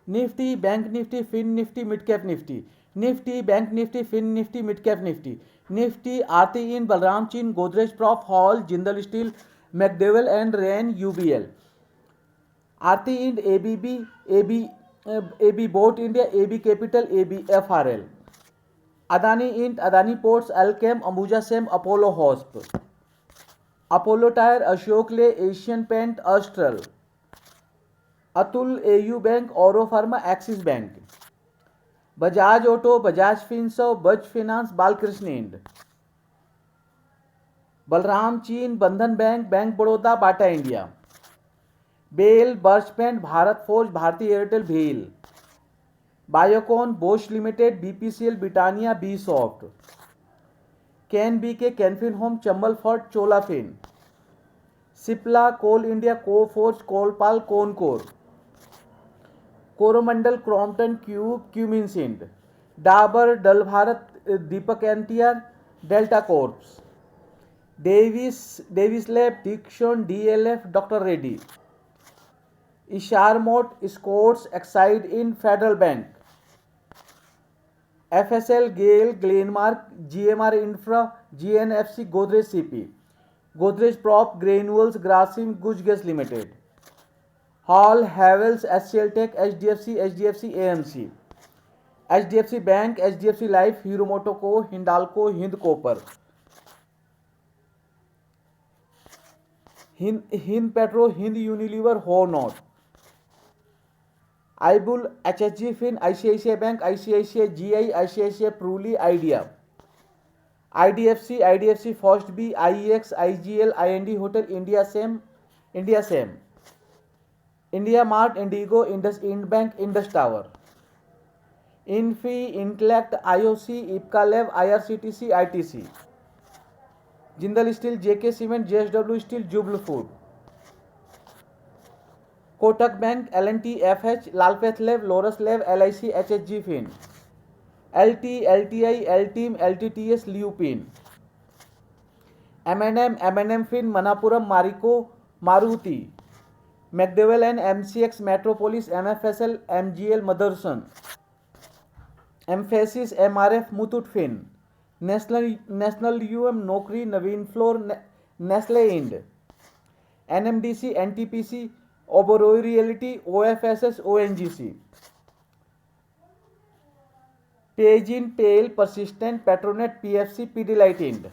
Nifty, bank Nifty, fin Nifty, mid cap Nifty. Nifty, bank Nifty, fin Nifty, mid cap Nifty. Nifty, Aarti ind, Balram चीन, Godrej prop, हॉल, Jindal steel, McDowell and रेन, UBL. Aarti ind, ABB, AB AB bot India, AB capital, AB FRL. Adani ind, Adani ports, Alkem, Ambuja cem, Apollo hosp. Apollo tyre, Ashok ley, Asian paint, Astral. Atul, AU bank, Auro pharma, Axis bank. Bajaj auto, Bajaj Finserv, Baj finance, Balkrishna ind. Balram चीन, Bandhan bank, bank Baroda, Bata India. BEL, बर्चपेंट, Bharat forge, Bharti Airtel, भेल। Biocon, Bosch limited, BPCL, Britannia, B soft. Can B K, can fin home, Chambal fort, चोलाफिन। Cipla, coal India, Coforge, Colpal, Concor. Coromandel, Crompton, cube, cummins ind. Dabur, डल Bharat, Deepak NTR, Delta corps. Davis, Davis lab, Dixon, DLF, doctor Reddy. इशारमोट, स्कोट्स, Exide in, Federal bank. FSL, GAIL, Glenmark, GMR infra, GNFC, Godrej CP. Godrej prop, granules, Grasim, guj gas limited. हॉल, Havells, HCL tech, HDFC AMC. HDFC bank, HDFC life, hero motoco, Hindalco, Hind copper. Hind petro, Hind Unilever, हो नॉट। Ibull, HSG fin, ICICI bank, ICICI GI, ICICI pruli, Idea. IDFC, IDFC first B, IX, IGL, IND hotel, India cem, India cem. India mart, IndiGo, Indus ind bank, Indus tower. Infy, Intellect, IOC, Ipca lab, IRCTC, ITC. Jindal steel, JK cement, JSW steel, Jubl food. Kotak bank, LNT, FH, Lalpath lab, Laurus lab, LIC, HHG fin. LT, LTI, LTIM, LTTS, Lupin. MNM fin, Manappuram, Marico, Maruti. McDowell and MCX, Metropolis, MFSL, MGL, Motherson. Mphasis, MRF, Muthoot fin. National UM, Naukri, Navin floor, Nestle ind. NMDC, NTPC, Oberoi reality, OFSS, ONGC. Page in, Pel, Persistent, Petronet, PFC, Pidilite ind.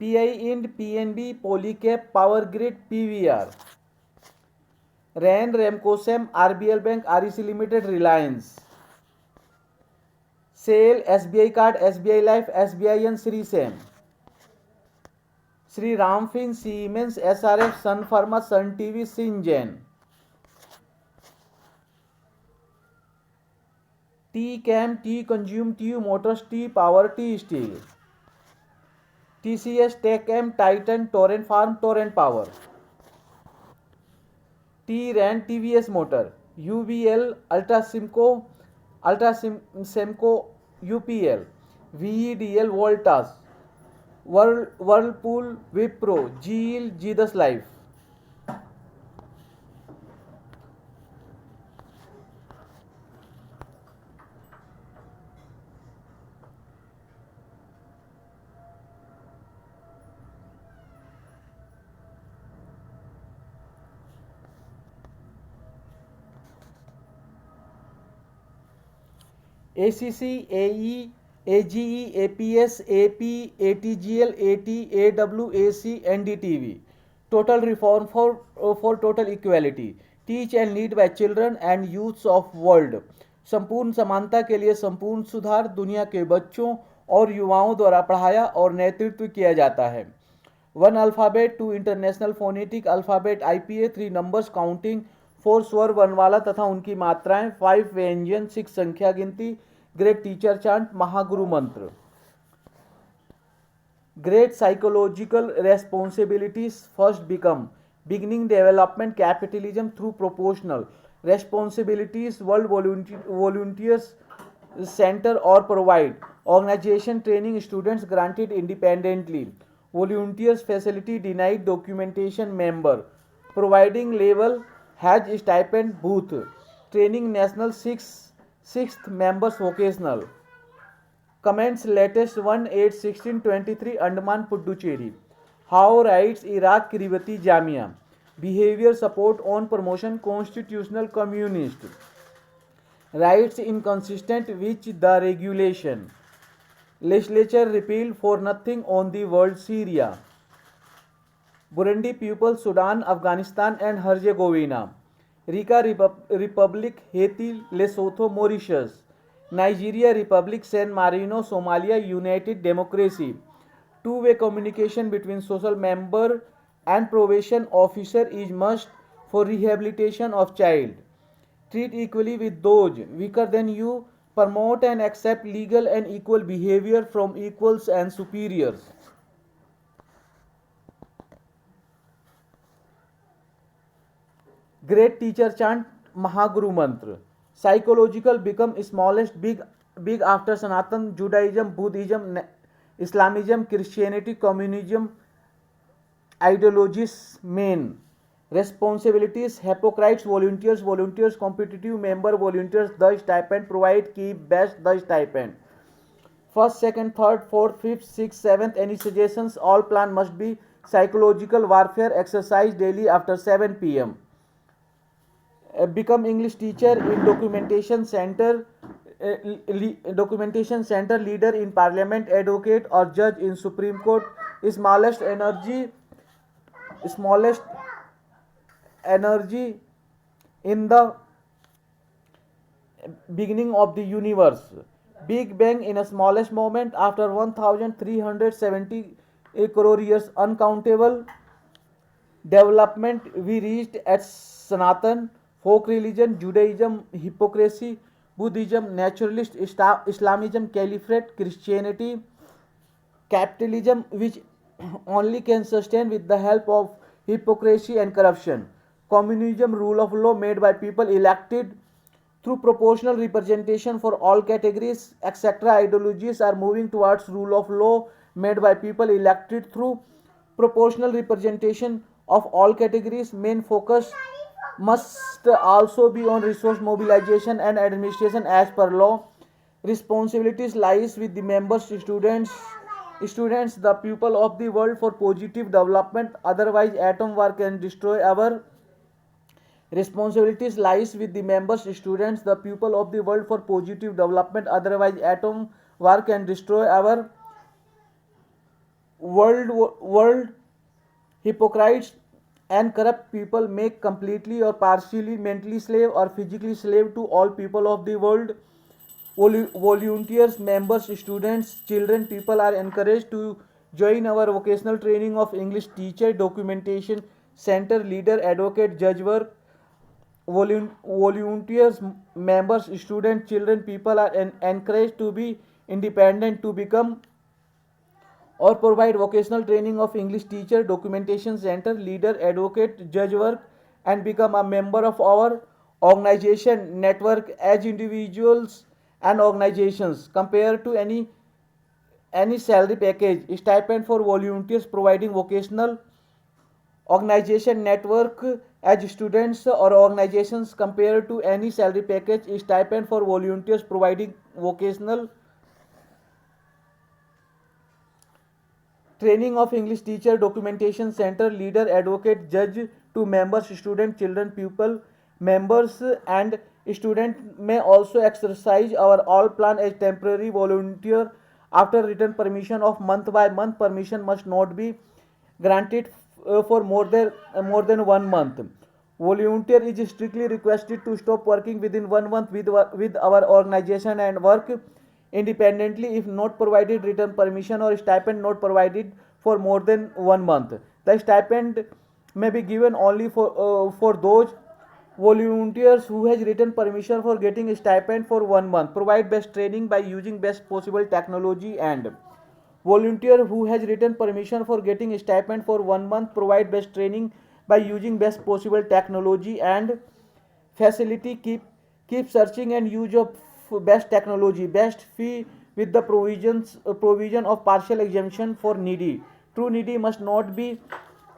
PI ind, PNB, polycap, power grid, PVR. रैन, रेमकोसेम, RBL bank, REC limited, Reliance. Cell, SBI card, SBI life, SBI N, Shri cem. Shri Ram fin, Siemens, SRF, sun pharma, sun TV, Syngene. T cam, T consume, T motors, T power, T steel. TCS, TechM, Titan, Torrent pharm, Torrent power. T rand, TVS motor. UVL, ultracemco, UPL. VEDL, Voltas. Whirlpool, Wipro, Zeel, Zydus life. ACC, AE, AGE, APS, AP, ATGL, AT, AW, AC, NDTV. Total reform for total equality, teach and lead by children and youths of world. संपूर्ण समानता के लिए संपूर्ण सुधार दुनिया के बच्चों और युवाओं द्वारा पढ़ाया और नेतृत्व किया जाता है। One alphabet, two international phonetic alphabet, IPA, 3 numbers counting, 4 स्वर वर्णमाला तथा उनकी मात्राएं, 5 व्यंजन, 6 संख्या गिनती, ग्रेट टीचर चांट, महागुरु मंत्र। Great psychological responsibilities first become beginning development capitalism through proportional responsibilities world volunteers center or provide organization training students granted independently volunteers facility denied documentation member providing level has stipend booth Training National sixth members vocational. Comments latest 1/8/1623 Andaman Puducherry. How writes Iraq Kiribati Jamia. Behavior support on promotion constitutional communist. Rights inconsistent with the regulation. Legislature repeal for nothing on the world Syria. Burundi people Sudan, Afghanistan and Herzegovina. Rica Republic, Haiti, Lesotho, Mauritius. Nigeria Republic, San Marino, Somalia, United Democracy. Two-way communication between social member and probation officer is must for rehabilitation of child. Treat equally with those weaker than you. Promote and accept legal and equal behavior from equals and superiors. Great teacher chant Mahaguru mantra. Psychological become smallest big after Sanatan, Judaism, Buddhism, Islamism, Christianity, communism, ideologies main. Responsibilities hypocrites, volunteers, competitive member, volunteers, the stipend, provide, keep, best, the stipend. First, second, third, fourth, fifth, sixth, seventh, any suggestions? All plan must be psychological warfare exercise daily after 7 p.m. Become English teacher in documentation center, leader in parliament, advocate or judge in Supreme Court. Smallest energy in the beginning of the universe. Big Bang in a smallest moment after 1370 crore years. Uncountable development we reached at Sanatan. Folk religion, Judaism, hypocrisy, Buddhism, naturalist, Islamism, caliphate, Christianity, capitalism, which only can sustain with the help of hypocrisy and corruption. Communism, rule of law made by people elected through proportional representation for all categories, etc. Ideologies are moving towards rule of law made by people elected through proportional representation of all categories. Main focus must also be on resource mobilization and administration as per law. Responsibilities lies with the members, students, the people of the world for positive development. Otherwise, atom war can destroy our. Responsibilities lies with the members, students, the people of the world for positive development. Otherwise, atom war can destroy our world. Hypocrites and corrupt people make completely or partially mentally slave or physically slave to all people of the world. Volunteers, members, students, children, people are encouraged to join our vocational training of English teacher, documentation center, leader, advocate, judge work. Volunteers, members, students, children, people are encouraged to be independent to become or provide vocational training of English teacher, documentation center, leader, advocate, judge work, and become a member of our organization network as individuals and organizations. Compared to any salary package, stipend for volunteers providing vocational organization network as students or organizations compared to any salary package, stipend for volunteers providing vocational training of English teacher, documentation center, leader, advocate, judge to members, student, children, pupil, members and student may also exercise our all plan as temporary volunteer after written permission of month by month. Permission must not be granted for more than 1 month. Volunteer is strictly requested to stop working within 1 month with our organization and work independently if not provided written permission or stipend not provided for more than 1 month. The stipend may be given only for those volunteers who has written permission for getting stipend for 1 month. Provide best training by using best possible technology and volunteer who has written permission for getting stipend for 1 month. Provide best training by using best possible technology and facility. Keep searching and use of best technology. Best fee with the provision of partial exemption for needy. True needy must not be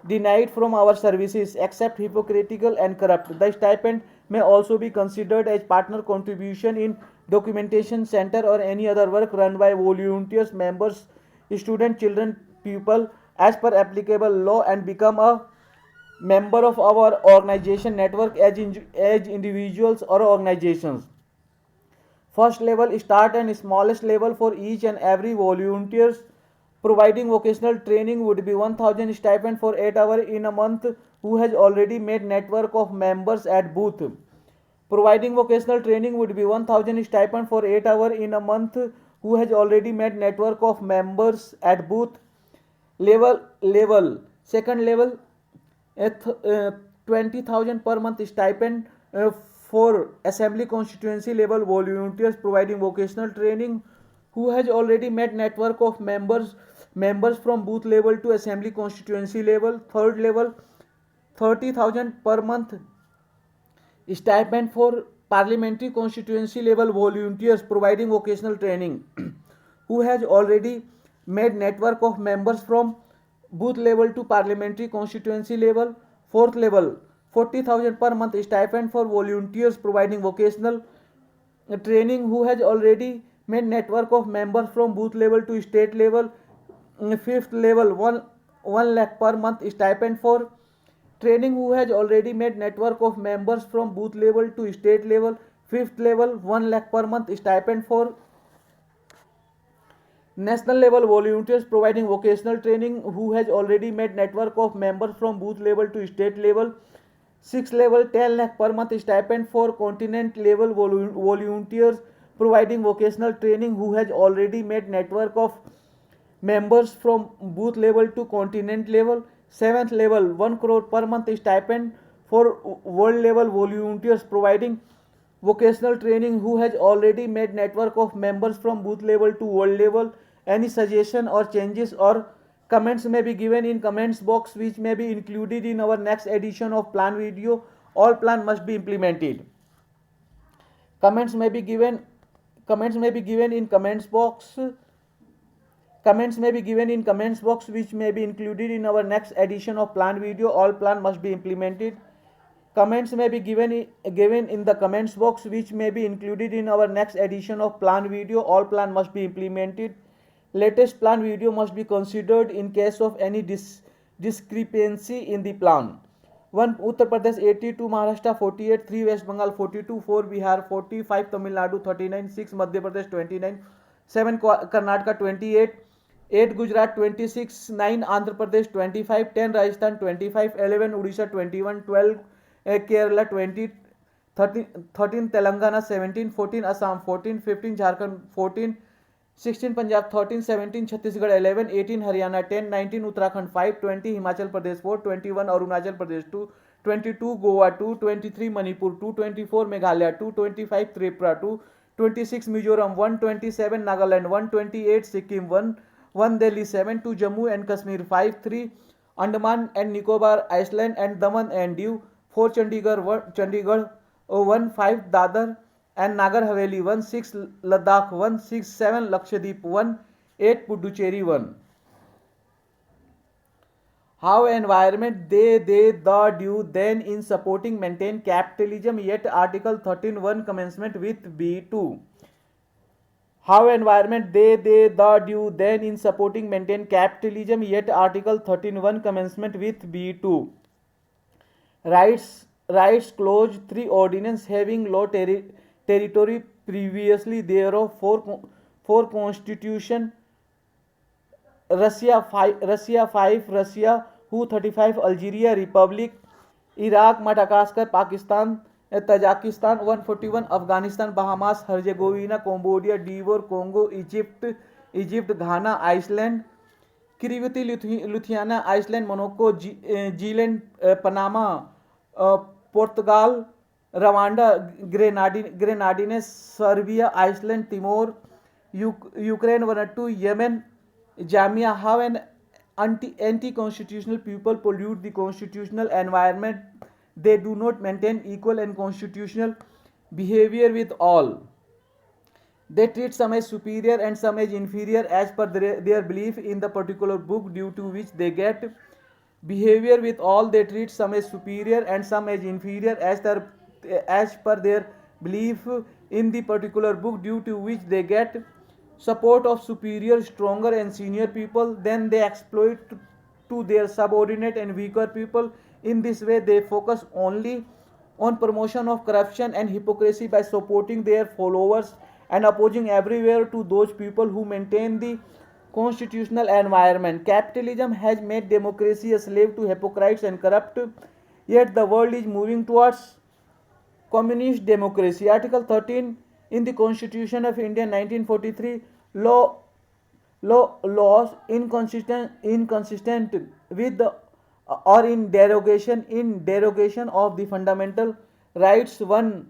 denied from our services except hypocritical and corrupt. The stipend may also be considered as partner contribution in documentation center or any other work run by volunteers, members, students, children, people as per applicable law and become a member of our organization network as individuals or organizations. First level start and smallest level for each and every volunteers providing vocational training would be 1000 stipend for 8 hours in a month who has already made network of members at booth. Providing vocational training would be 1000 stipend for 8 hours in a month who has already made network of members at booth. Level second level at 20,000 per month stipend for assembly constituency level volunteers providing vocational training who has already met network of members from booth level to assembly constituency level. Third level 30,000 per month stipend for parliamentary constituency level volunteers providing vocational training who has already made network of members from booth level to parliamentary constituency level. Fourth level 40,000 per month stipend for volunteers providing vocational training who has already made network of members from booth level to state level. Fifth level 1 lakh per month stipend for training who has already made network of members from booth level to state level. Fifth level 1 lakh per month stipend for national level volunteers providing vocational training who has already made network of members from booth level to state level. Sixth level 10 lakh per month stipend for continent level volunteers providing vocational training who has already made network of members from booth level to continent level. Seventh level 1 crore per month stipend for world level volunteers providing vocational training who has already made network of members from booth level to world level. Any suggestion or changes or comments may be given in comments box which may be included in our next edition of plan video. All plan must be implemented. Comments may be given in comments box. Comments may be given in comments box which may be included in our next edition of plan video. All plan must be implemented. Comments may be given in the comments box which may be included in our next edition of plan video. All plan must be implemented. Latest plan video must be considered in case of any discrepancy in the plan. 1 Uttar Pradesh 82, Maharashtra 48, 3 West Bengal 42, 4 Bihar 40, 5 Tamil Nadu 39, 6 Madhya Pradesh 29, 7 Karnataka 28, 8 Gujarat 26, 9 Andhra Pradesh 25, 10 Rajasthan 25, 11 Odisha 21, 12 Kerala 20, 13 Telangana 17, 14 Assam 14, 15 Jharkhand 14, 16 Punjab 13, 17 Chhattisgarh 11, 18 Haryana 10, 19 Uttarakhand 5, 20 Himachal Pradesh 4, 21 Arunachal Pradesh 2, 22 Goa 2, 23 Manipur 2, 24 Meghalaya 2, 25 Tripura 2, 26 Mizoram 1, 27 Nagaland 1, 28 Sikkim 1, 1 Delhi 7, 2 Jammu and Kashmir 5, 3 Andaman and Nicobar Iceland and Daman and Diu, 4 Chandigarh 1, 5 Dadar and Nagar Haveli 1, 6 Ladakh 1, 6 7 Lakshadweep 1, 8 Puducherry 1. How environment they the due then in supporting maintain capitalism yet article 13(1) commencement with B2. How environment they the due then in supporting maintain capitalism yet article 13(1) commencement with B2. Rights clause 3 ordinance having law territory previously thereof 4 constitution Russia 5 Russia who 35 Algeria Republic Iraq Madagascar Pakistan Tajikistan 141 Afghanistan Bahamas Herzegovina Cambodia Divor Congo Egypt Ghana Iceland Kiribati Lithuania Iceland Monaco Zealand Panama Portugal Rwanda Grenadines Serbia Iceland Timor Ukraine Vanuatu Yemen Jamia. How an anti-constitutional people pollute the constitutional environment. They do not maintain equal and constitutional behavior with all. They treat some as superior and some as inferior as per their belief in the particular book due to which they get behavior with all. They treat some as superior and some as inferior as as per their belief in the particular book, due to which they get support of superior, stronger and senior people. Then they exploit to their subordinate and weaker people. In this way they focus only on promotion of corruption and hypocrisy by supporting their followers and opposing everywhere to those people who maintain the constitutional environment. Capitalism has made democracy a slave to hypocrites and corrupt, yet the world is moving towards communist democracy. Article 13 in the Constitution of India 1943, laws inconsistent with the or in derogation of the fundamental rights. 1.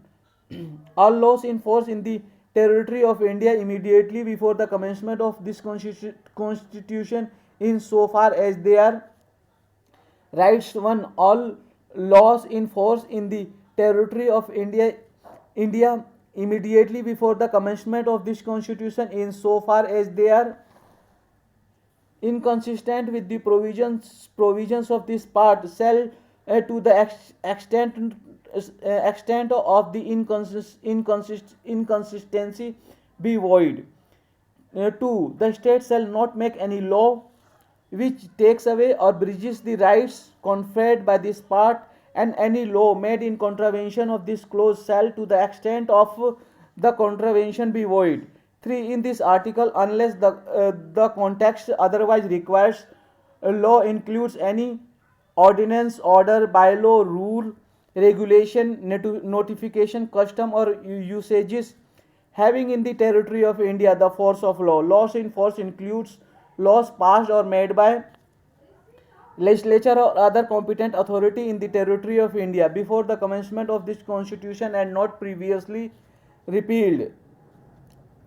All laws in force in the territory of India immediately before the commencement of this constitution, in so far as they are rights. 1. All laws in force in the territory of India immediately before the commencement of this constitution, in so far as they are inconsistent with the provisions of this part, shall to the extent of the inconsistency be void. 2. The state shall not make any law which takes away or breaches the rights conferred by this part, and any law made in contravention of this clause shall to the extent of the contravention be void. 3. In this article, unless the context otherwise requires, a law includes any ordinance, order, bylaw, rule, regulation, notification, custom or usages having in the territory of India the force of law. Laws in force includes laws passed or made by legislature or other competent authority in the territory of India before the commencement of this constitution and not previously repealed.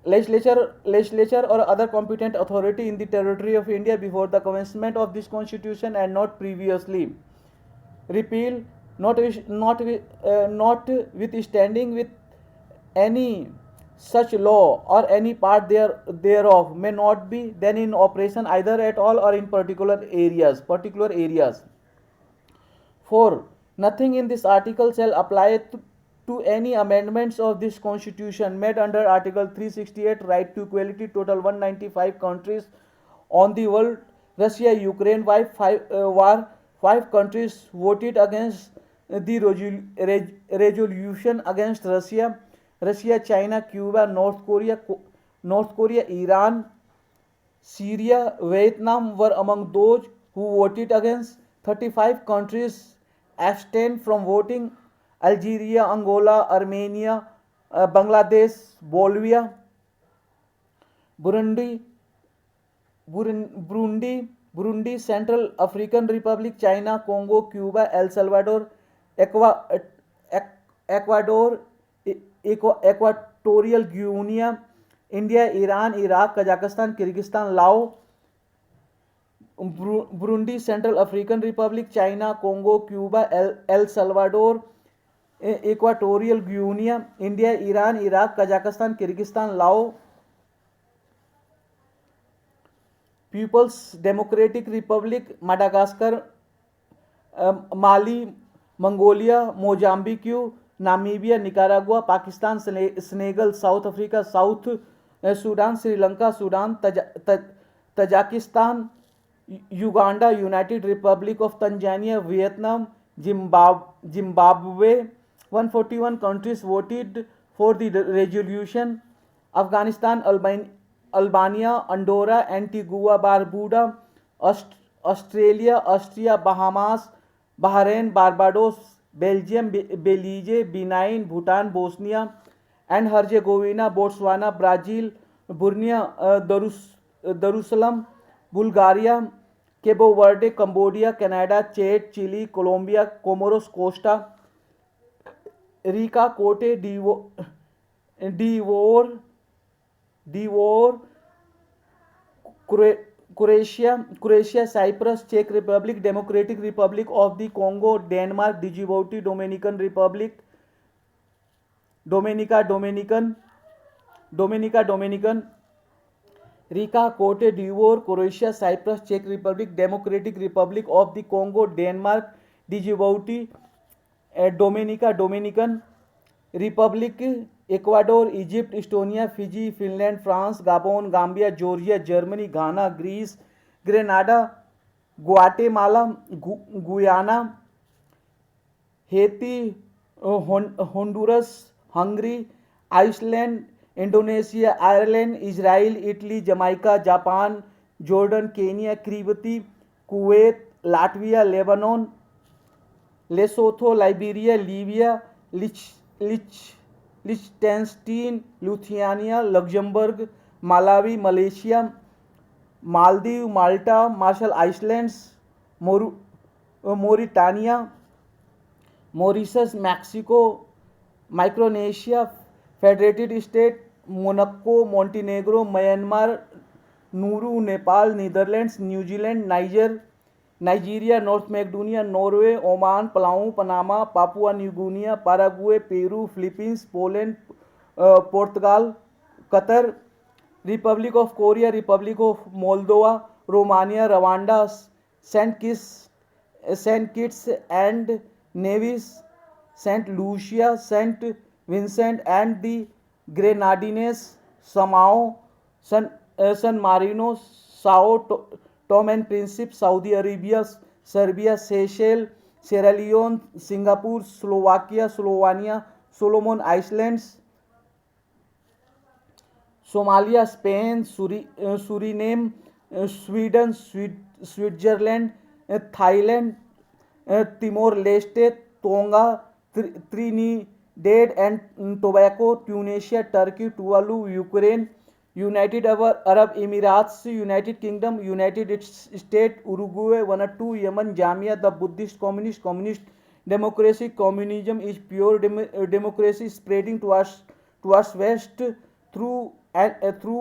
Legislature or other competent authority in the territory of India before the commencement of this constitution and not previously repealed, notwithstanding with any such law or any part thereof may not be then in operation either at all or in particular areas. 4. Nothing in this article shall apply to any amendments of this constitution made under Article 368, right to equality. Total 195 countries on the world. Russia, Ukraine, war. 5 countries voted against the resolution against Russia. China, Cuba, North Korea, Iran, Syria, Vietnam were among those who voted against. 35 countries abstained from voting: Algeria, Angola, Armenia, Bangladesh, Bolivia, Burundi, Central African Republic, China, Congo, Cuba, El Salvador, Ecuador, Equatorial Guinea, India, Iran, Iraq, Kazakhstan, Kyrgyzstan, Laos, Burundi, Central African Republic, China, Congo, Cuba, El Salvador, Equatorial Guinea, India, Iran, Iraq, Kazakhstan, Kyrgyzstan, Laos, People's Democratic Republic, Madagascar, Mali, Mongolia, Mozambique, Namibia, Nicaragua, Pakistan, Senegal, South Africa, South Sudan, Sri Lanka, Sudan, Tajikistan, Uganda, United Republic of Tanzania, Vietnam, Zimbabwe. 141 countries voted for the resolution. Afghanistan, Albania, Andorra, Antigua, Barbuda, Australia, Austria, Bahamas, Bahrain, Barbados, Belgium, Belize, Benin, Bhutan, Bosnia and Herzegovina, Botswana, Brazil, Brunei Darussalam, Bulgaria, Cabo Verde, Cambodia, Canada, Chad, Chile, Colombia, Comoros, Costa Rica, Cote d'Ivoire, Croatia, Cyprus, Czech Republic, Democratic Republic of the Congo, Denmark, Djibouti, Dominican Republic, Dominican, Rica, Cote d'Ivoire, Croatia, Cyprus, Czech Republic, Democratic Republic of the Congo, Denmark, Djibouti, Dominican, Republic Ecuador, Egypt, Estonia, Fiji, Finland, France, Gabon, Gambia, Georgia, Germany, Ghana, Greece, Grenada, Guatemala, Guyana, Haiti, Honduras, Hungary, Iceland, Indonesia, Ireland, Israel, Italy, Jamaica, Japan, Jordan, Kenya, Kiribati, Kuwait, Latvia, Lebanon, Lesotho, Liberia, Libya, lich lich लिechtenstein, Lithuania, Luxembourg, Malawi, Malaysia, Maldives, Malta, Marshall Islands, Mauritania, Mauritius, Mexico, Micronesia, federated state, Monaco, Montenegro, Myanmar, Nauru, Nepal, Netherlands, New Zealand, Nigeria, north Macedonia, Norway, Oman, Palau, Panama, Papua New Guinea, Paraguay, Peru, Philippines, Poland, Portugal, Qatar, Republic of Korea, Republic of Moldova, Romania, Rwanda, Saint Kitts and Nevis, Saint Lucia, Saint Vincent and the Grenadines, Samoa, San Marino, Sao Tome and Principe, Saudi Arabia, Serbia, Seychelles, Sierra Leone, Singapore, Slovakia, Slovenia, Solomon Islands, Somalia, Spain, Suriname, Sweden, Switzerland, Thailand, Timor Leste, Tonga, Trinidad and Tobago, Tunisia, Turkey, Tuvalu, Ukraine, United Arab Emirates, United Kingdom, United State, Uruguay, वनटू, Yemen, Jamia, the Buddhist communist democracy, communism is pure democracy spreading towards west through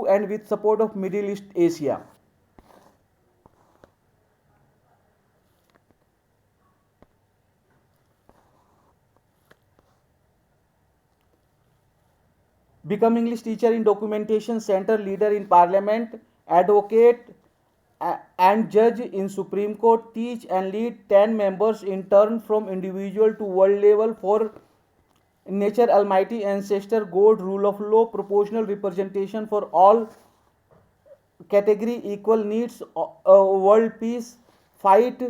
and with support of Middle East Asia. Become English teacher in documentation center, leader in parliament, advocate and judge in Supreme Court, teach and lead 10 members in turn from individual to world level for nature, almighty ancestor, God, rule of law, proportional representation for all category, equal needs, world peace, fight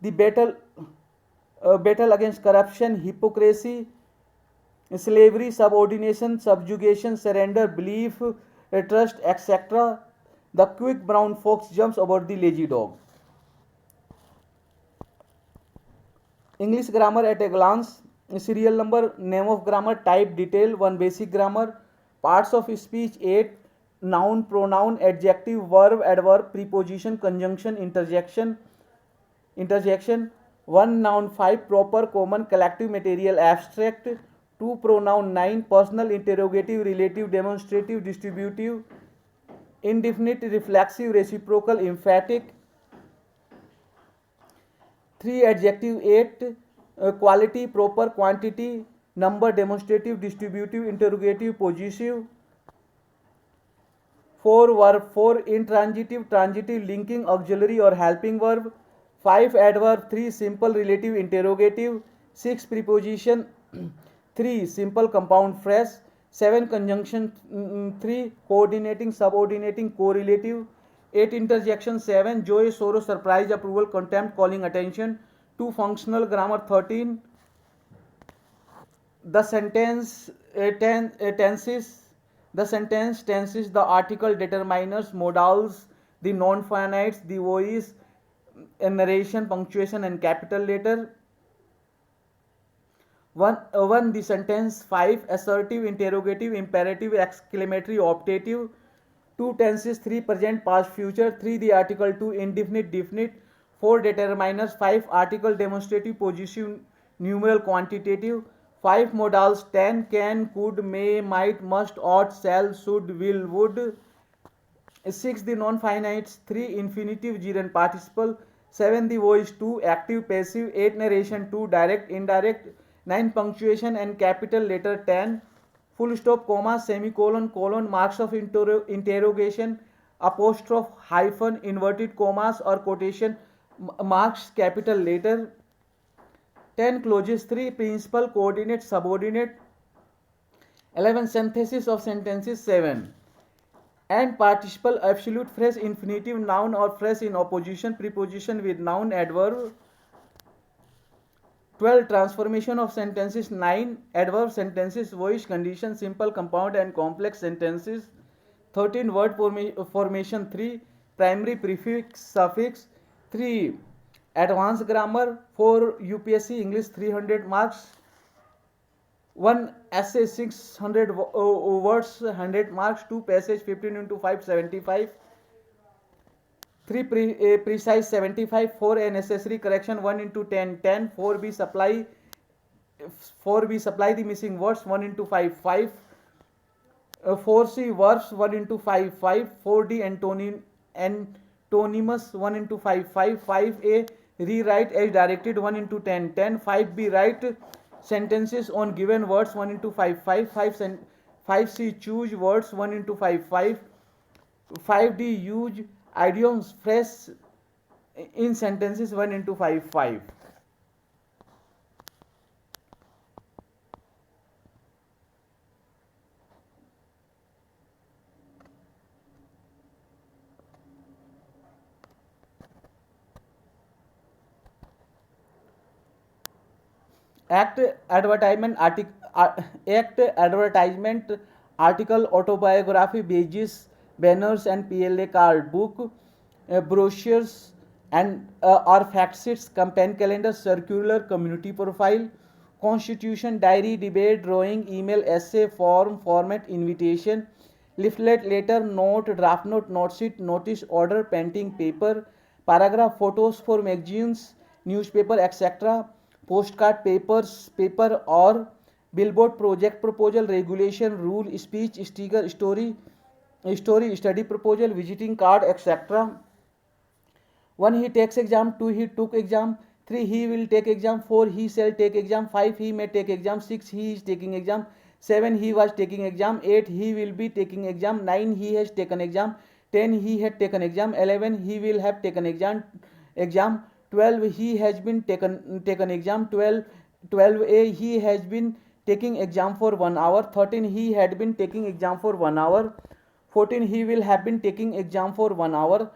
the battle against corruption, hypocrisy, slavery, subordination, subjugation, surrender, belief, trust, etc. The quick brown fox jumps over the lazy dog. English grammar at a glance. Serial number, name of grammar, type, detail, 1 basic grammar, parts of speech 8, noun, pronoun, adjective, verb, adverb, preposition, conjunction, interjection, 1 noun 5, proper, common, collective, material, abstract, 2 pronoun 9, personal, interrogative, relative, demonstrative, distributive, indefinite, reflexive, reciprocal, emphatic, 3 adjective 8, quality, proper, quantity, number, demonstrative, distributive, interrogative, possessive, 4 verb, 4 intransitive, transitive, linking, auxiliary or helping verb, 5 adverb, 3 simple, relative, interrogative, 6 preposition, 3 simple compound phrase, 7 conjunction, 3 coordinating, subordinating, correlative, 8 interjection, 7 joy, sorrow, surprise, approval, contempt, calling attention, 2 functional grammar, 13 the sentence tenses, the sentence tenses, the article, determiners, modals, the non-finites, the voice, narration, punctuation and capital letter. 1 the sentence, 5 assertive, interrogative, imperative, exclamatory, optative, 2 tenses, 3 present, past, future, 3 the article, 2 indefinite, definite, 4 determiners, 5 article, demonstrative, possessive, numeral, quantitative, 5 modals, 10 can, could, may, might, must, ought, shall, should, will, would, 6 the non-finites, 3 infinitive, gerund, participle, 7 the voice, 2 active, passive, 8 narration, 2 direct, indirect, 9 punctuation and capital letter, 10 full stop, comma, semicolon, colon, marks of interrogation, apostrophe, hyphen, inverted commas or quotation marks, capital letter, 10 clauses, 3 principal, coordinate, subordinate, 11. Synthesis of sentences. 7. And participle absolute phrase infinitive noun or phrase in opposition preposition with noun adverb. 12. Transformation of sentences. 9. Adverb sentences, voice, condition, simple, compound and complex sentences. 13. Word formation. 3. Primary, prefix, suffix. 3. Advanced grammar. 4. UPSC English 300 marks. 1 essay 600 words 100 marks. 2 passage 15 into 5 75. 3 precise 75. 4 a necessary correction 1 into 10 10. 4b supply the missing words 1 into 5 5. 4c verbs 1 into 5 5. 4d antonymous 1 into 5 5. 5a rewrite as directed 1 into 10 10. 5b write sentences on given words 1 into 5 5. 5c choose words 1 into 5 5. 5d use idioms phrase in sentences 1 into 5 5. Act advertisement article autobiography pages banners and PLA card book brochures and or fact sheets campaign calendar circular community profile constitution diary debate drawing email essay form format invitation leaflet letter note draft note note sheet notice order painting paper paragraph photos for magazines newspaper etc postcard papers paper or billboard project proposal regulation rule speech sticker story study proposal visiting card etc. 1 he takes exam. 2 he took exam. 3 he will take exam. 4 he shall take exam. 5 he may take exam. 6 he is taking exam. 7 he was taking exam. 8 he will be taking exam. 9 he has taken exam. 10 he had taken exam. 11 he will have taken exam. 12 he has been taken exam. 12a he has been taking exam for 1 hour. 13 he had been taking exam for 1 hour. 14 he will have been taking exam for 1 hour.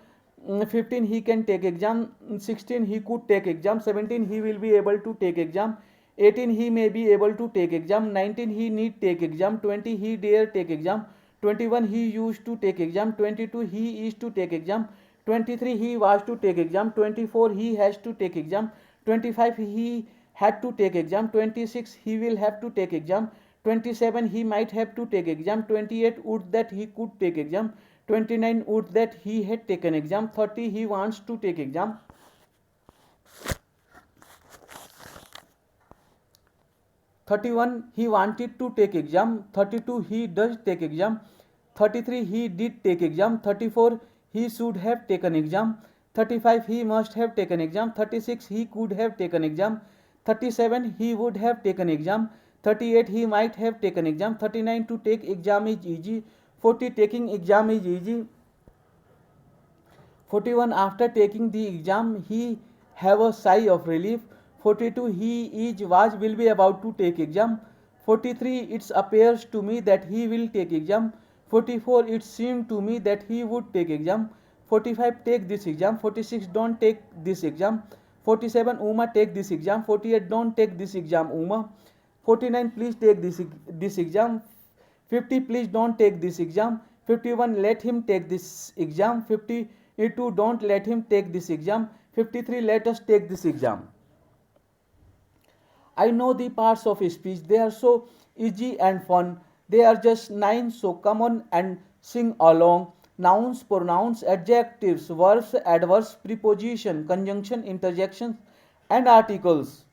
15 he can take exam. 16 he could take exam. 17 he will be able to take exam. 18 he may be able to take exam. 19 he need take exam. 20 he dare take exam. 21 he used to take exam. 22 he is to take exam. 23 he was to take exam. 24 he has to take exam. 25 he had to take exam. 26 he will have to take exam. 27 he might have to take exam. 28 would that he could take exam. 29 would that he had taken exam. 30 he wants to take exam. 31 he wanted to take exam. 32 he does take exam. 33 he did take exam. 34 he should have taken exam. 35 he must have taken exam. 36 he could have taken exam. 37 he would have taken exam. 38 he might have taken exam. 39 to take exam is easy. 40 taking exam is easy. 41 after taking the exam he have a sigh of relief. 42 he is will be about to take exam. 43 it appears to me that he will take exam. 44 it seemed to me that he would take exam. 45 take this exam. 46 don't take this exam. 47 Uma take this exam. 48 don't take this exam Uma. 49 please take this exam. 50 please don't take this exam. 51 let him take this exam. 52 don't let him take this exam. 53 let us take this exam. I know the parts of speech, they are so easy and fun. They are just 9, so come on and sing along. Nouns, pronouns, adjectives, verbs, adverbs, preposition, conjunction, interjection and articles.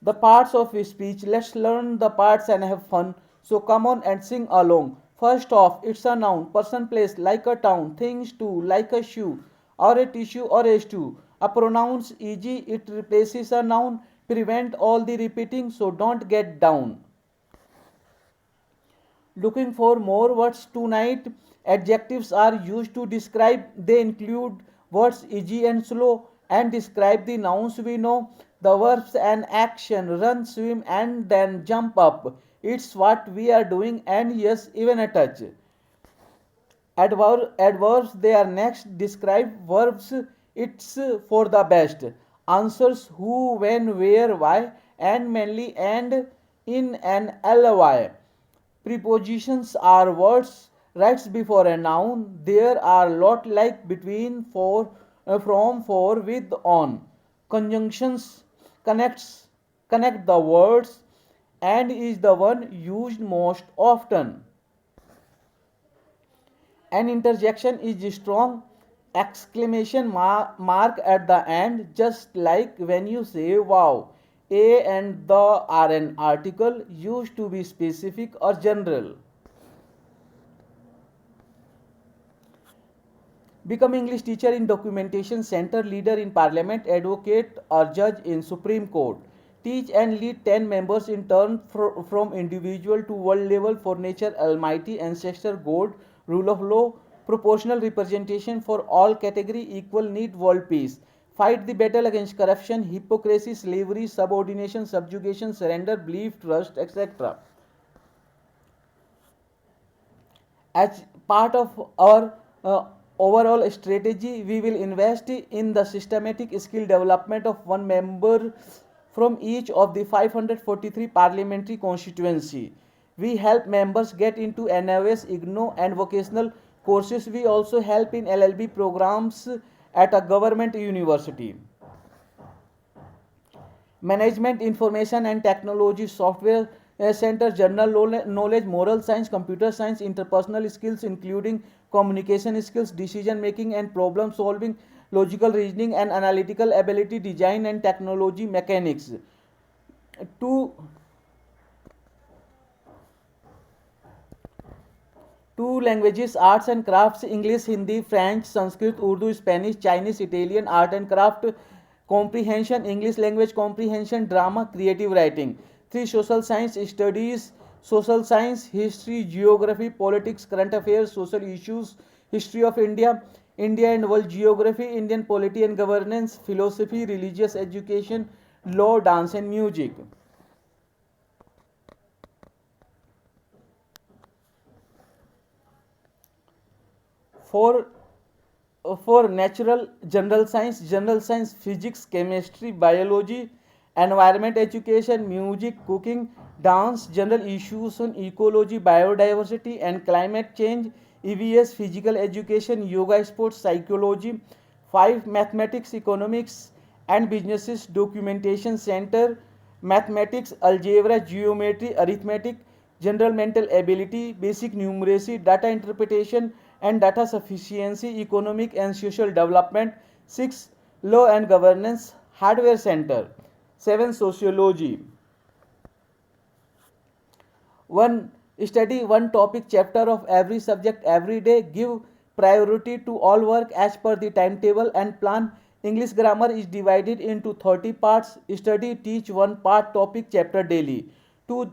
The parts of speech, let's learn the parts and have fun. So come on and sing along. First off, it's a noun, person, place, like a town, things too, like a shoe, or a tissue, or a stew. A pronounce easy, it replaces a noun, prevent all the repeating, so don't get down. Looking for more words tonight? Adjectives are used to describe, they include words easy and slow, and describe the nouns we know, the verbs and action, run, swim, and then jump up. It's what we are doing, and yes, even a touch. Adverbs they are next. Describe verbs. It's for the best. Answers who, when, where, why, and mainly and in and ly. Prepositions are words right before a noun. There are lot like between, for, from, for, with, on. Conjunctions connect the words and is the one used most often. An interjection is strong exclamation mark at the end, just like when you say wow. A and the are an article used to be specific or general. Become English teacher in documentation center, leader in parliament, advocate or judge in Supreme Court. Teach and lead 10 members in turn from individual to world level for nature, almighty, ancestor, God, rule of law, proportional representation for all category, equal need, world peace. Fight the battle against corruption, hypocrisy, slavery, subordination, subjugation, surrender, belief, trust, etc. As part of our overall strategy, we will invest in the systematic skill development of one member from each of the 543 parliamentary constituency. We help members get into NIOS, IGNO and vocational courses. We also help in LLB programs at a government university. Management Information and Technology Software Center, General Knowledge, Moral Science, Computer Science, Interpersonal Skills including communication skills, decision making and problem solving, logical reasoning and analytical ability, design and technology, mechanics. Two two languages, arts and crafts, English, Hindi, French, Sanskrit, Urdu, Spanish, Chinese, Italian, art and craft, comprehension, English language comprehension, drama, creative writing. Three social science studies, social science, history, geography, politics, current affairs, social issues, history of India, India and world geography, Indian polity and governance, philosophy, religious education, law, dance and music. For for natural general science, physics, chemistry, biology, environment education, music, cooking, dance, general issues on ecology, biodiversity and climate change, EVS, physical education, yoga, sports, psychology. 5 mathematics, economics and businesses documentation center, mathematics, algebra, geometry, arithmetic, general mental ability, basic numeracy, data interpretation and data sufficiency, economic and social development. 6 law and governance, hardware center. 7 sociology. 1 study one topic chapter of every subject every day. Give priority to all work as per the timetable and plan. English grammar is divided into 30 parts. Study teach one part topic chapter daily. 2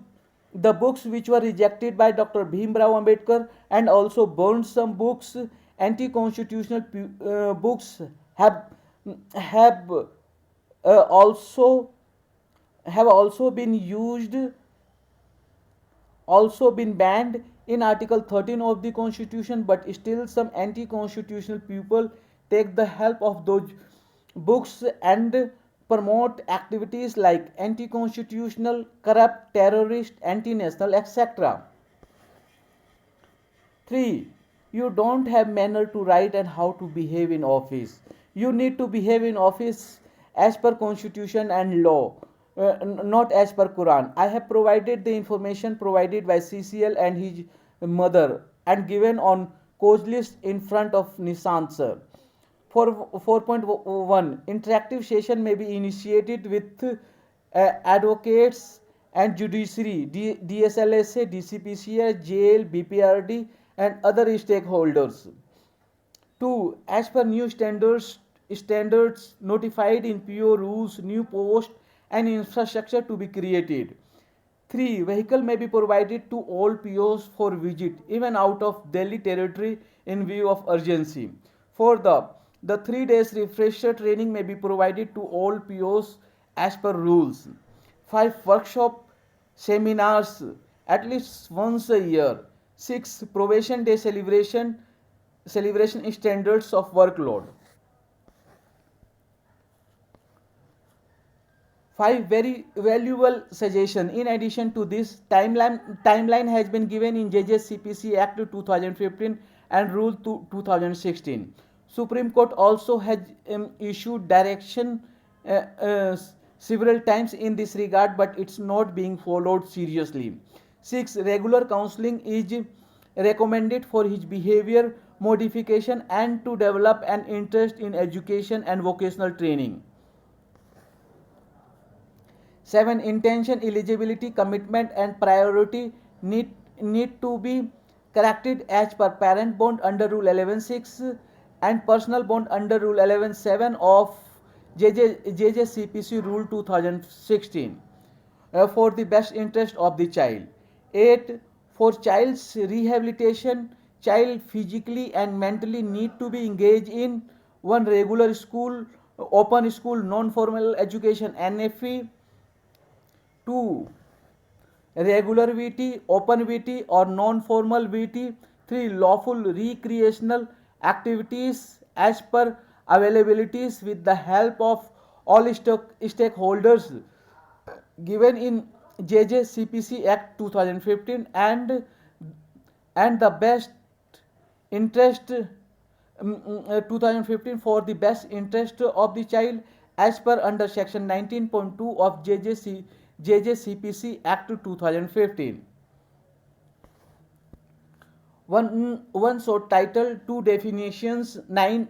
the books which were rejected by Dr. Bhim Rao Ambedkar and also burned some books, anti-constitutional books have also been used, also been banned in Article 13 of the Constitution, but still some anti-constitutional people take the help of those books and promote activities like anti-constitutional, corrupt, terrorist, anti-national, etc. 3. You don't have manner to write and how to behave in office. You need to behave in office as per constitution and law, not as per Quran. I have provided the information provided by CCL and his mother and given on coach list in front of Nishant sir. For 4.1 interactive session may be initiated with advocates and judiciary, DSLSA, DCPCA, jail, BPRD and other stakeholders. 2. As per new standards notified in PO rules, new post and infrastructure to be created. 3. Vehicle may be provided to all POs for visit even out of Delhi territory in view of urgency. 4. The 3 days refresher training may be provided to all POs as per rules. 5. Workshop, seminars at least once a year. 6. Probation day celebration standards of workload. 5. Very valuable suggestion. In addition to this, timeline has been given in JJCPC Act 2015 and Rule 2016. Supreme Court also has issued direction several times in this regard, but it's not being followed seriously. 6. Regular counseling is recommended for his behavior modification and to develop an interest in education and vocational training. 7. Intention, eligibility, commitment and priority need to be corrected as per parent bond under Rule 11.6 and personal bond under Rule 11.7 of JJCPC Rule 2016 for the best interest of the child. 8. For child's rehabilitation, child physically and mentally need to be engaged in 1. Regular school, open school, non-formal education NFE. 2. Regular VT, open VT or non-formal VT. 3. Lawful recreational activities as per availabilities with the help of all stakeholders given in JJCPC Act 2015 and the best interest 2015 for the best interest of the child as per under section 19.2 of JJCPC Act 2015. One short title, 2 definitions, 9,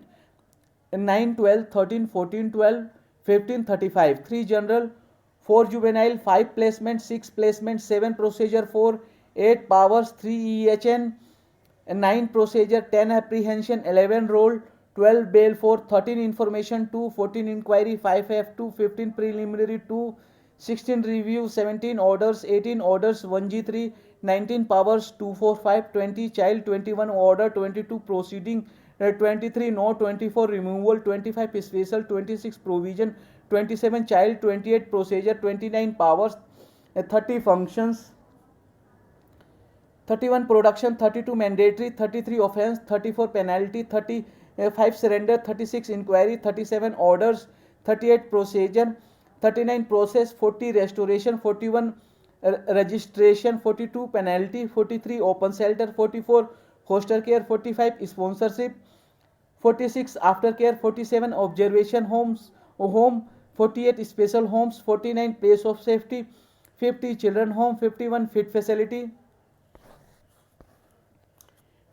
12, 13, 14, 12, 15, 35. 3 general, 4 juvenile, 5 placement, 6 placement, 7 procedure 4, 8 powers, 3 EHN, 9 procedure, 10 apprehension, 11 roll, 12 bail 4, 13 information 2, 14 inquiry, 5 F2, 15 preliminary 2, 16 review, 17 orders, 18 orders, 1G3, 19 powers, 245, 20 child, 21 order, 22 proceeding, 23 no, 24 removal, 25 special, 26 provision, 27 child, 28 procedure, 29 powers, 30 functions, 31 production, 32 mandatory, 33 offense, 34 penalty, 35 surrender, 36 inquiry, 37 orders, 38 procedure, 39 process, 40 restoration, 41 registration, 42 penalty, 43 open shelter, 44 foster care, 45 sponsorship, 46 aftercare, 47 observation home, 48 special homes, 49 place of safety, 50 children home, 51 fit facility,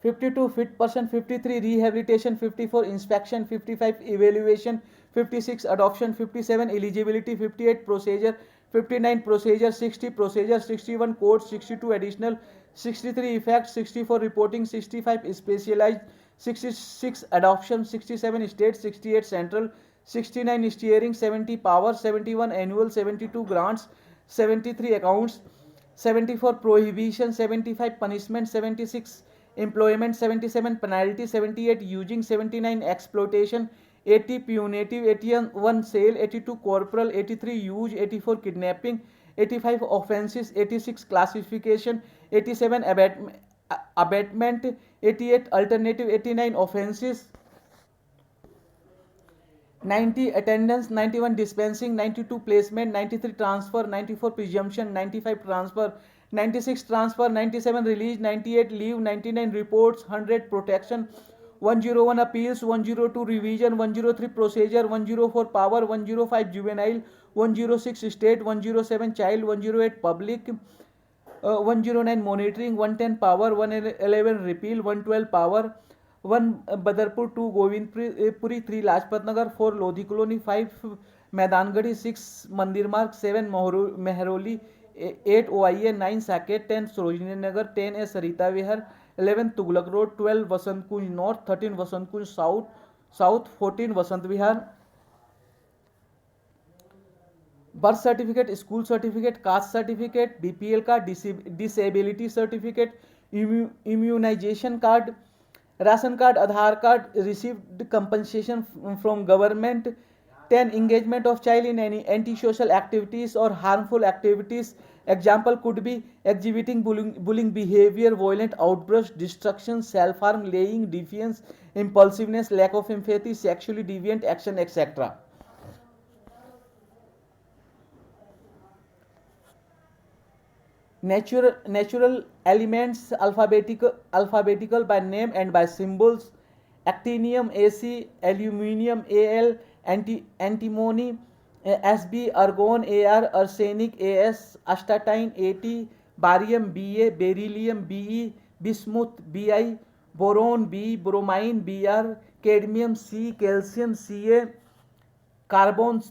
52 fit person, 53 rehabilitation, 54 inspection, 55 evaluation, 56 adoption, 57 eligibility, 58 procedure, 59 procedure, 60 procedure, 61 court, 62 additional, 63 effect, 64 reporting, 65 specialized, 66 adoption, 67 state, 68 central, 69 steering, 70 power, 71 annual, 72 grants, 73 accounts, 74 prohibition, 75 punishment, 76 employment, 77 penalty, 78 using, 79 exploitation, 80 punitive, 81 sale, 82 corporal, 83 use, 84 kidnapping, 85 offenses, 86 classification, 87 abatement, 88 alternative, 89 offenses, 90 attendance, 91 dispensing, 92 placement, 93 transfer, 94 presumption, 95 transfer, 96 transfer, 97 release, 98 leave, 99 reports, 100 protection, 101 appeals, 102 revision, 103 procedure, 104 power, 105 juvenile, 106 state, 107 child, 108 public, 109 monitoring, 110 power, 111 repeal, 112 power, 1 Badarpur, 2 Govindpuri, 3 Lajpat Nagar, 4 Lodhi Colony, 5 Maidangadi, 6 Mandir Marg, 7 Mehroli, 8 OIA, 9 Saket, 10 Sarojini Nagar, 10 Sarita Vihar, 11 Tughlaq Road, 12 Vasant Kunj North, 13 Vasant Kunj South, 14 Vasant Vihar. Birth certificate, school certificate, caste certificate, BPL card, disability certificate, immunization card, ration card, Aadhaar card, received compensation from government. 10 engagement of child in any antisocial activities or harmful activities Example could be exhibiting bullying behavior, violent outbursts, destruction, self-harm, laying, defiance, impulsiveness, lack of empathy, sexually deviant action, etc. Natural elements alphabetical by name and by symbols: actinium Ac, aluminium Al, antimony Sb, argon Ar, arsenic As, astatine At, barium Ba, beryllium Be, bismuth Bi, boron B, bromine Br, cadmium C, calcium Ca, carbon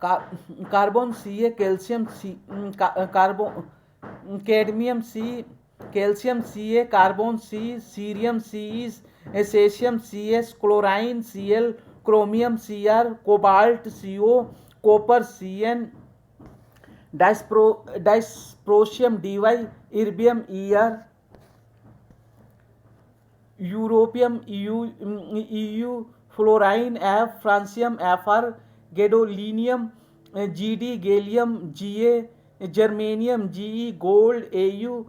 carbon C A, calcium C, carbon cadmium C, calcium C A, carbon C, cerium C, caesium C S, chlorine C L, chromium C R, cobalt C O, copper C N, dysprosium D Y, erbium E R, europium EU, fluorine F, francium FR, gadolinium GD, gallium GA, germanium GE, gold AU,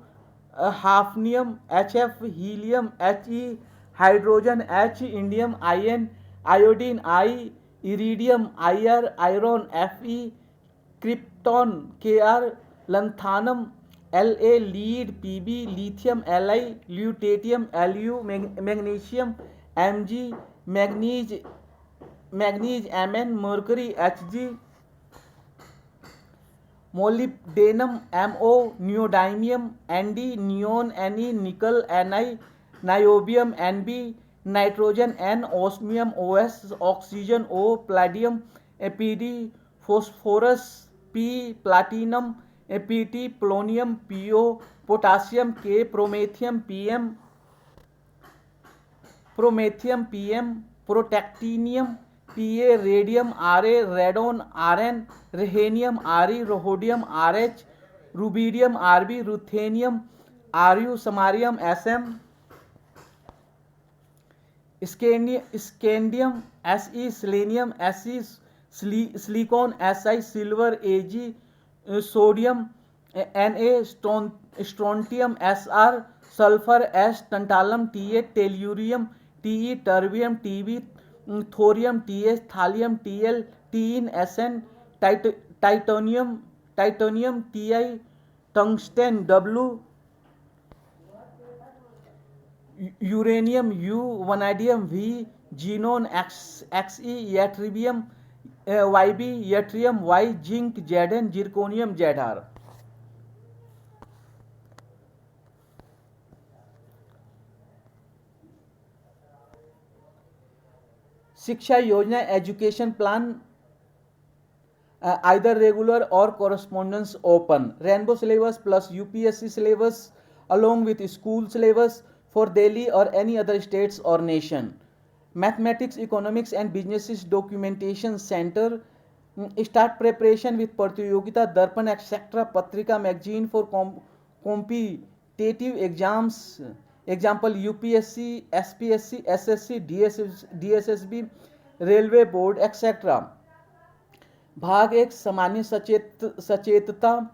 hafnium HF, helium HE, hydrogen H, indium IN, iodine I, iridium IR, iron FE, krypton KR, लंथानम La, lead Pb, lithium Li, lutetium Lu, magnesium Mg, manganese Mn, mercury Hg, molybdenum Mo, neodymium Nd, neon Ne, निकल Ni, niobium Nb, nitrogen N, osmium OS, oxygen O, Palladium Pd, phosphorus P, platinum Pt, polonium Po, potassium K, promethium PM, protactinium Pa, radium Ra, radon Rn, रेहेनियम Re, रोहोडियम RH, rubidium Rb, ruthenium Ru, समारियम Sm, scandium Se, selenium Se, silicon Si, silver Ag, sodium Na, strontium Sr, sulphur S, टंटालम Ta, tellurium Te, terbium Tb, thorium TH, thallium TL, tin Sn, टाइटोनियम Ti, टंगस्टेन W, uranium U, vanadium V, xenon Xe, यट्रिबियम YB, yttrium Y, zinc Zn, zirconium Zr. शिक्षा योजना education plan either regular or correspondence open, rainbow syllabus plus UPSC syllabus along with school syllabus for Delhi or any other states or nation. Mathematics, economics and businesses documentation center. Start preparation with Pratyogita, Darpan etc. Patrika magazine for competitive exams. Example UPSC, SPSC, SSC, DSSB, Railway Board etc. भाग 1 सामान्य सचेतता,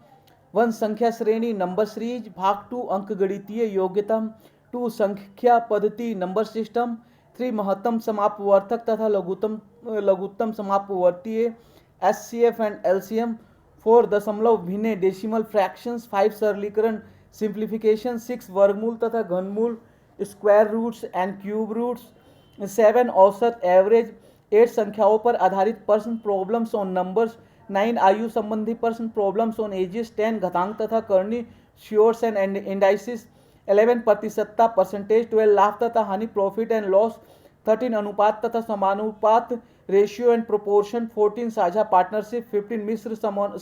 1 संख्या श्रेणी number series, भाग 2 अंकगणितीय योग्यता, 2 संख्या पद्धति number system, 3 महत्तम समापवर्तक तथा लघुत्तम समापवर्तीय SCF एंड LCM, 4 दशमलव भिन्न डेसिमल फ्रैक्शंस, 5 सरलीकरण सिंप्लीफिकेशन, 6 वर्गमूल तथा घनमूल square roots and cube roots, 7 औसत एवरेज, 8 संख्याओं पर आधारित प्रश्न प्रॉब्लम्स ऑन नंबर्स, 9 आयु संबंधी प्रश्न प्रॉब्लम्स ऑन एजेस, 10 घातांक तथा करनी श्योर्स एंड इंडाइसिस, 11 प्रतिशतता परसेंटेज, 12 लाभ तथा हानि प्रॉफिट एंड लॉस, 13 अनुपात तथा समानुपात रेशियो एंड प्रोपोर्शन, 14 साझा पार्टनरशिप, 15 मिश्र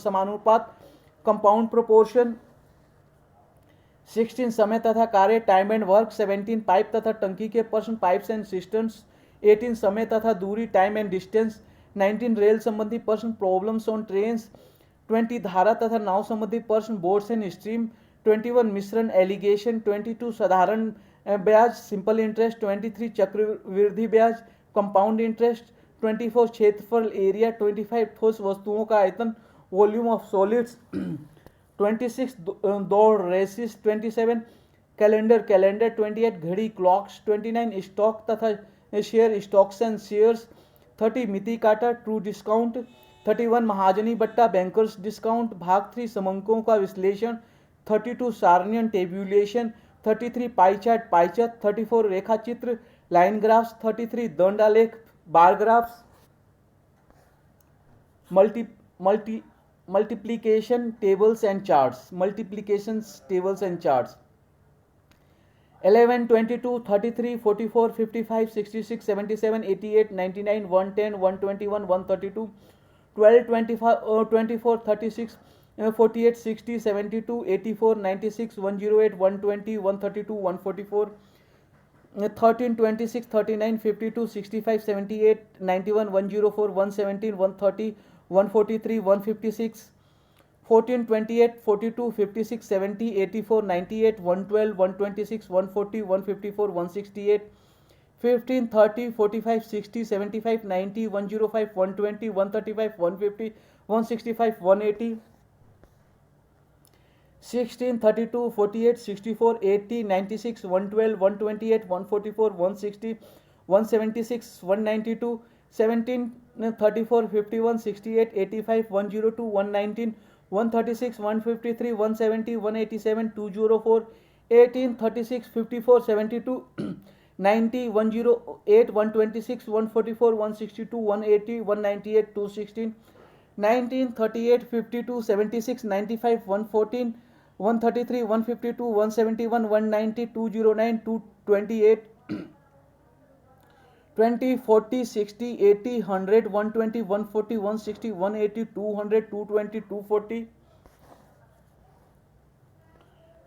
समानुपात कंपाउंड प्रोपोर्शन, 16 समय तथा कार्य टाइम एंड वर्क, 17 पाइप तथा टंकी के प्रश्न पाइप्स एंड सिस्टम्स, 18 समय तथा दूरी टाइम एंड डिस्टेंस, 19 रेल संबंधी प्रश्न प्रॉब्लम्स ऑन ट्रेन्स, 20 धारा तथा नाव संबंधी प्रश्न बोर्ड्स एंड स्ट्रीम। 21 मिश्रण एलिगेशन। 22 साधारण ब्याज सिंपल इंटरेस्ट। 23 चक्रवृद्धि ब्याज कंपाउंड इंटरेस्ट। 24 क्षेत्रफल एरिया। 25 ठोस वस्तुओं का आयतन वॉल्यूम ऑफ सॉलिड्स। 26 दौड़ रेसिस। 27 कैलेंडर। 28 घड़ी क्लॉक्स। 29 स्टॉक तथा शेयर स्टॉक्स एंड शेयर्स। 30 मिति काटा ट्रू डिस्काउंट। 31 महाजनी बट्टा बैंकर्स डिस्काउंट। भाग 3 समंकों का विश्लेषण। 32 सारणियन टेब्यूलेशन। 33 pie chart पाइचत। 34 रेखा चित्र लाइन ग्राफ्स। 33 दंडालेख bar graphs. multiplication tables and charts. Multiplications tables and charts. 11 22 33 44 55 66 77 88 99 110 121 132 12 25 24 36 48 60 72 84 96 108 120 132 144 13 26 39 52 65 78 91 104 117 130 143 156 14 28 42 56 70 84 98 112 126 140 154 168 15 30 45 60 75 90 105 120 135 150 165 180 16 32 48 64 80 96 112 128 144 160 176 192 17 34 51 68 85 102 119 136 153 170 187 204 18 36 54 72 90 108 126 144 162 180 198 216 19 38 52 76 95 114 133 152 171 190 209 228 20 40 60 80 100 120 140 160 180 200 220 240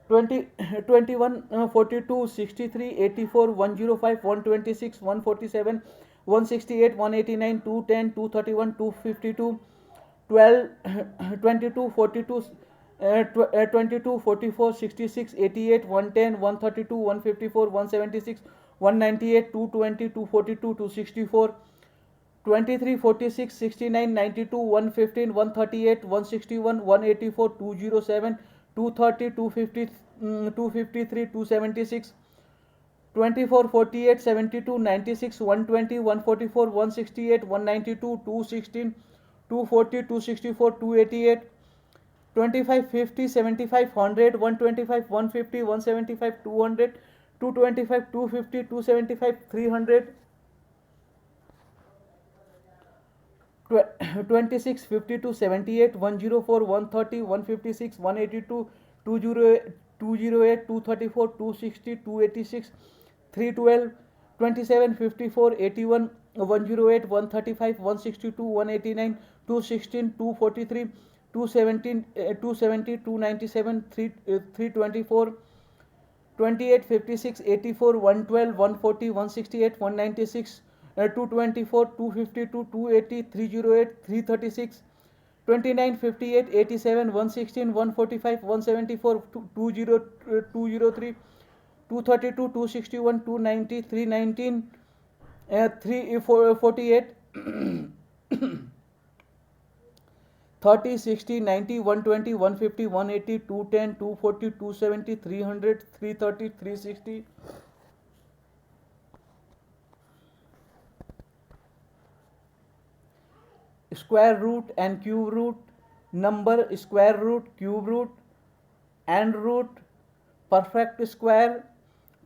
20 21 42 63 84 105 126 147 168 189 210 231 252 12 22 42 22 44 66 88 110 132 154 176 198 220 242 264 23 46 69 92 115 138 161 184 207 230 250 253 276 24 48 72 96 120 144 168 192 216 240 264 288 25 50 75 100 125 150 175 200 225 250 275 300 26 52 78 104 130 156 182 208 234 260 286 312 27 54 81 108 135 162 189 216 243 217 270 297 324 28 56 84 112 140 168 196 224 252 280 308 336 29 58 87 116 145 174 203 232 261 290 319 348 30 60 90 120 150 180 210 240 270 300 330 360 square root and cube root, number, square root, cube root, and root, perfect square,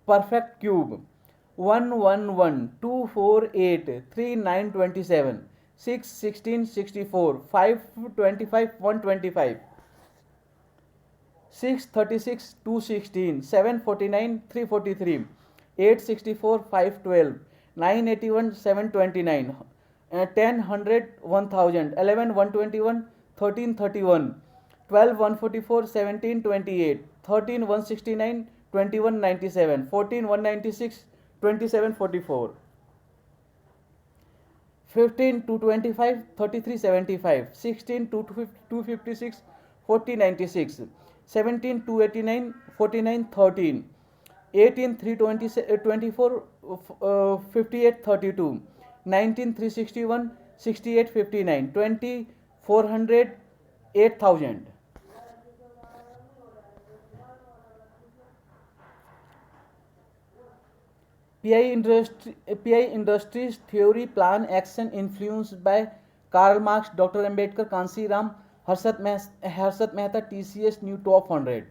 perfect cube. 111 248 39 27 6 16 64 5 25 125 6 36 216 7 49 343 8 64 5 12 9 81 7 29 10 100 1000 11 121 13 31 12 144 17 28 13 169 21 97 14 196 27 44 15 225 3375, 16 256 4096, 17 289 4913, 18 324 5832, 19 361 6859, 20 400 8000. PI Industries Theory Plan Action influenced by Karl Marx, Dr. Ambedkar, Kansi Ram, Harsat Mehta, TCS New Top 100.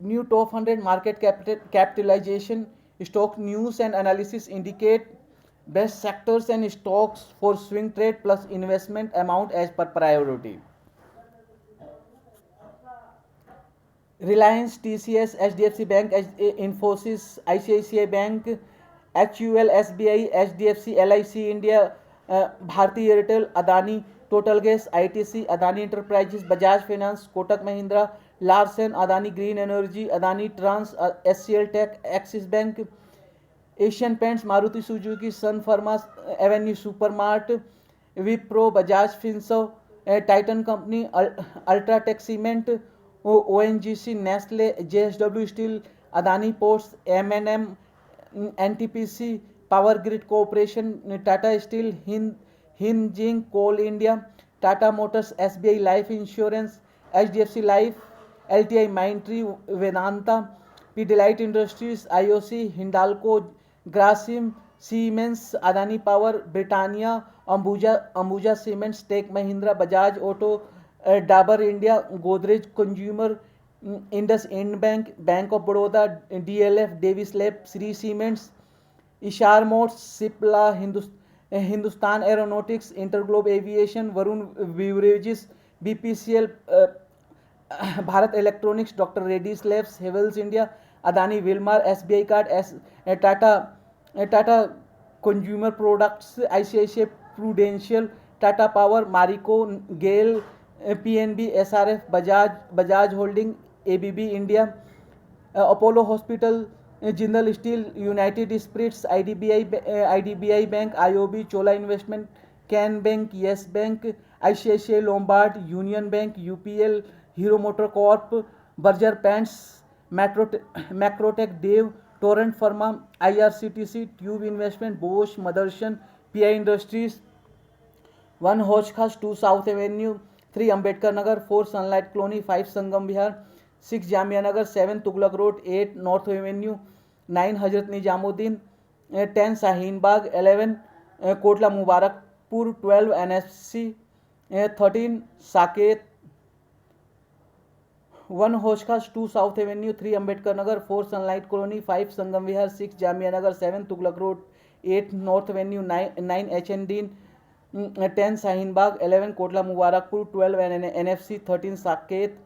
New Top 100 market capitalization, stock news and analysis indicate best sectors and stocks for swing trade plus investment amount as per priority. Reliance, TCS, HDFC Bank, Infosys, ICICI Bank, HUL, SBI, HDFC, LIC India, Bharti Airtel, Adani, Total Gas, ITC, Adani Enterprises, Bajaj Finance, Kotak Mahindra, Larsen, Adani Green Energy, Adani Trans, SCL Tech, Axis Bank, Asian Paints, Maruti Suzuki, Sun Pharma, Avenue Supermart, Wipro, Bajaj Finserv, Titan Company, Ultratech Cement, ONGC, Nestle, JSW Steel, Adani Ports, M&M, NTPC, Power Grid Corporation, Tata Steel, Hinjing Coal India, Tata Motors, SBI Life Insurance, HDFC Life, LTI Mindtree, Vedanta, Pidilite Industries, IOC, Hindalco, Grasim, Siemens, Adani Power, Britannia, Ambuja Cements, Tech Mahindra, Bajaj Auto, Dabur India, Godrej Consumer, IndusInd Bank, Bank of Baroda, DLF, Davis Lab, Sri Cements, Ishar Motors, Cipla, Hindustan Aeronautics, Interglobe Aviation, Varun Beverages, BPCL, Bharat Electronics, Dr. Reddy's Labs, Havels India, Adani Wilmar, SBI Card, Tata Consumer Products, ICICI Prudential, Tata Power, Marico, GAIL, PNB, SRF, Bajaj Holding, ABB India, Apollo Hospital, Jindal Steel, United Spirits, IDBI Bank, IOB, Chola Investment, Can Bank, Yes Bank, ICICI Lombard, Union Bank, UPL, Hero Motor Corp, Berger Pants, Macrotech, Dave, Torrent Pharma, IRCTC, Tube Investment, Bosch, Motherson, PI Industries, 1 Hoj Khas, 2 South Avenue, 3 Ambedkar Nagar, 4 Sunlight Colony, 5 Sangam Vihar, 6 Jamia Nagar, 7 Tughlaq Road, 8 North Avenue, 9 Hazrat Nizamuddin, 10 Shaheen Bagh, 11 Kotla Mubarakpur, 12 NFC, 13 Saket, 1 Hoj Khas, 2 South Avenue, 3 Ambedkar Nagar, 4 Sunlight Colony, 5 Sangam Vihar, 6 Jamia Nagar, 7 Tughlaq Road, 8 North Avenue, 9 HN 10 Shaheen Bagh, 11 Kotla Mubarakpur, 12 NFC, 13 Saket,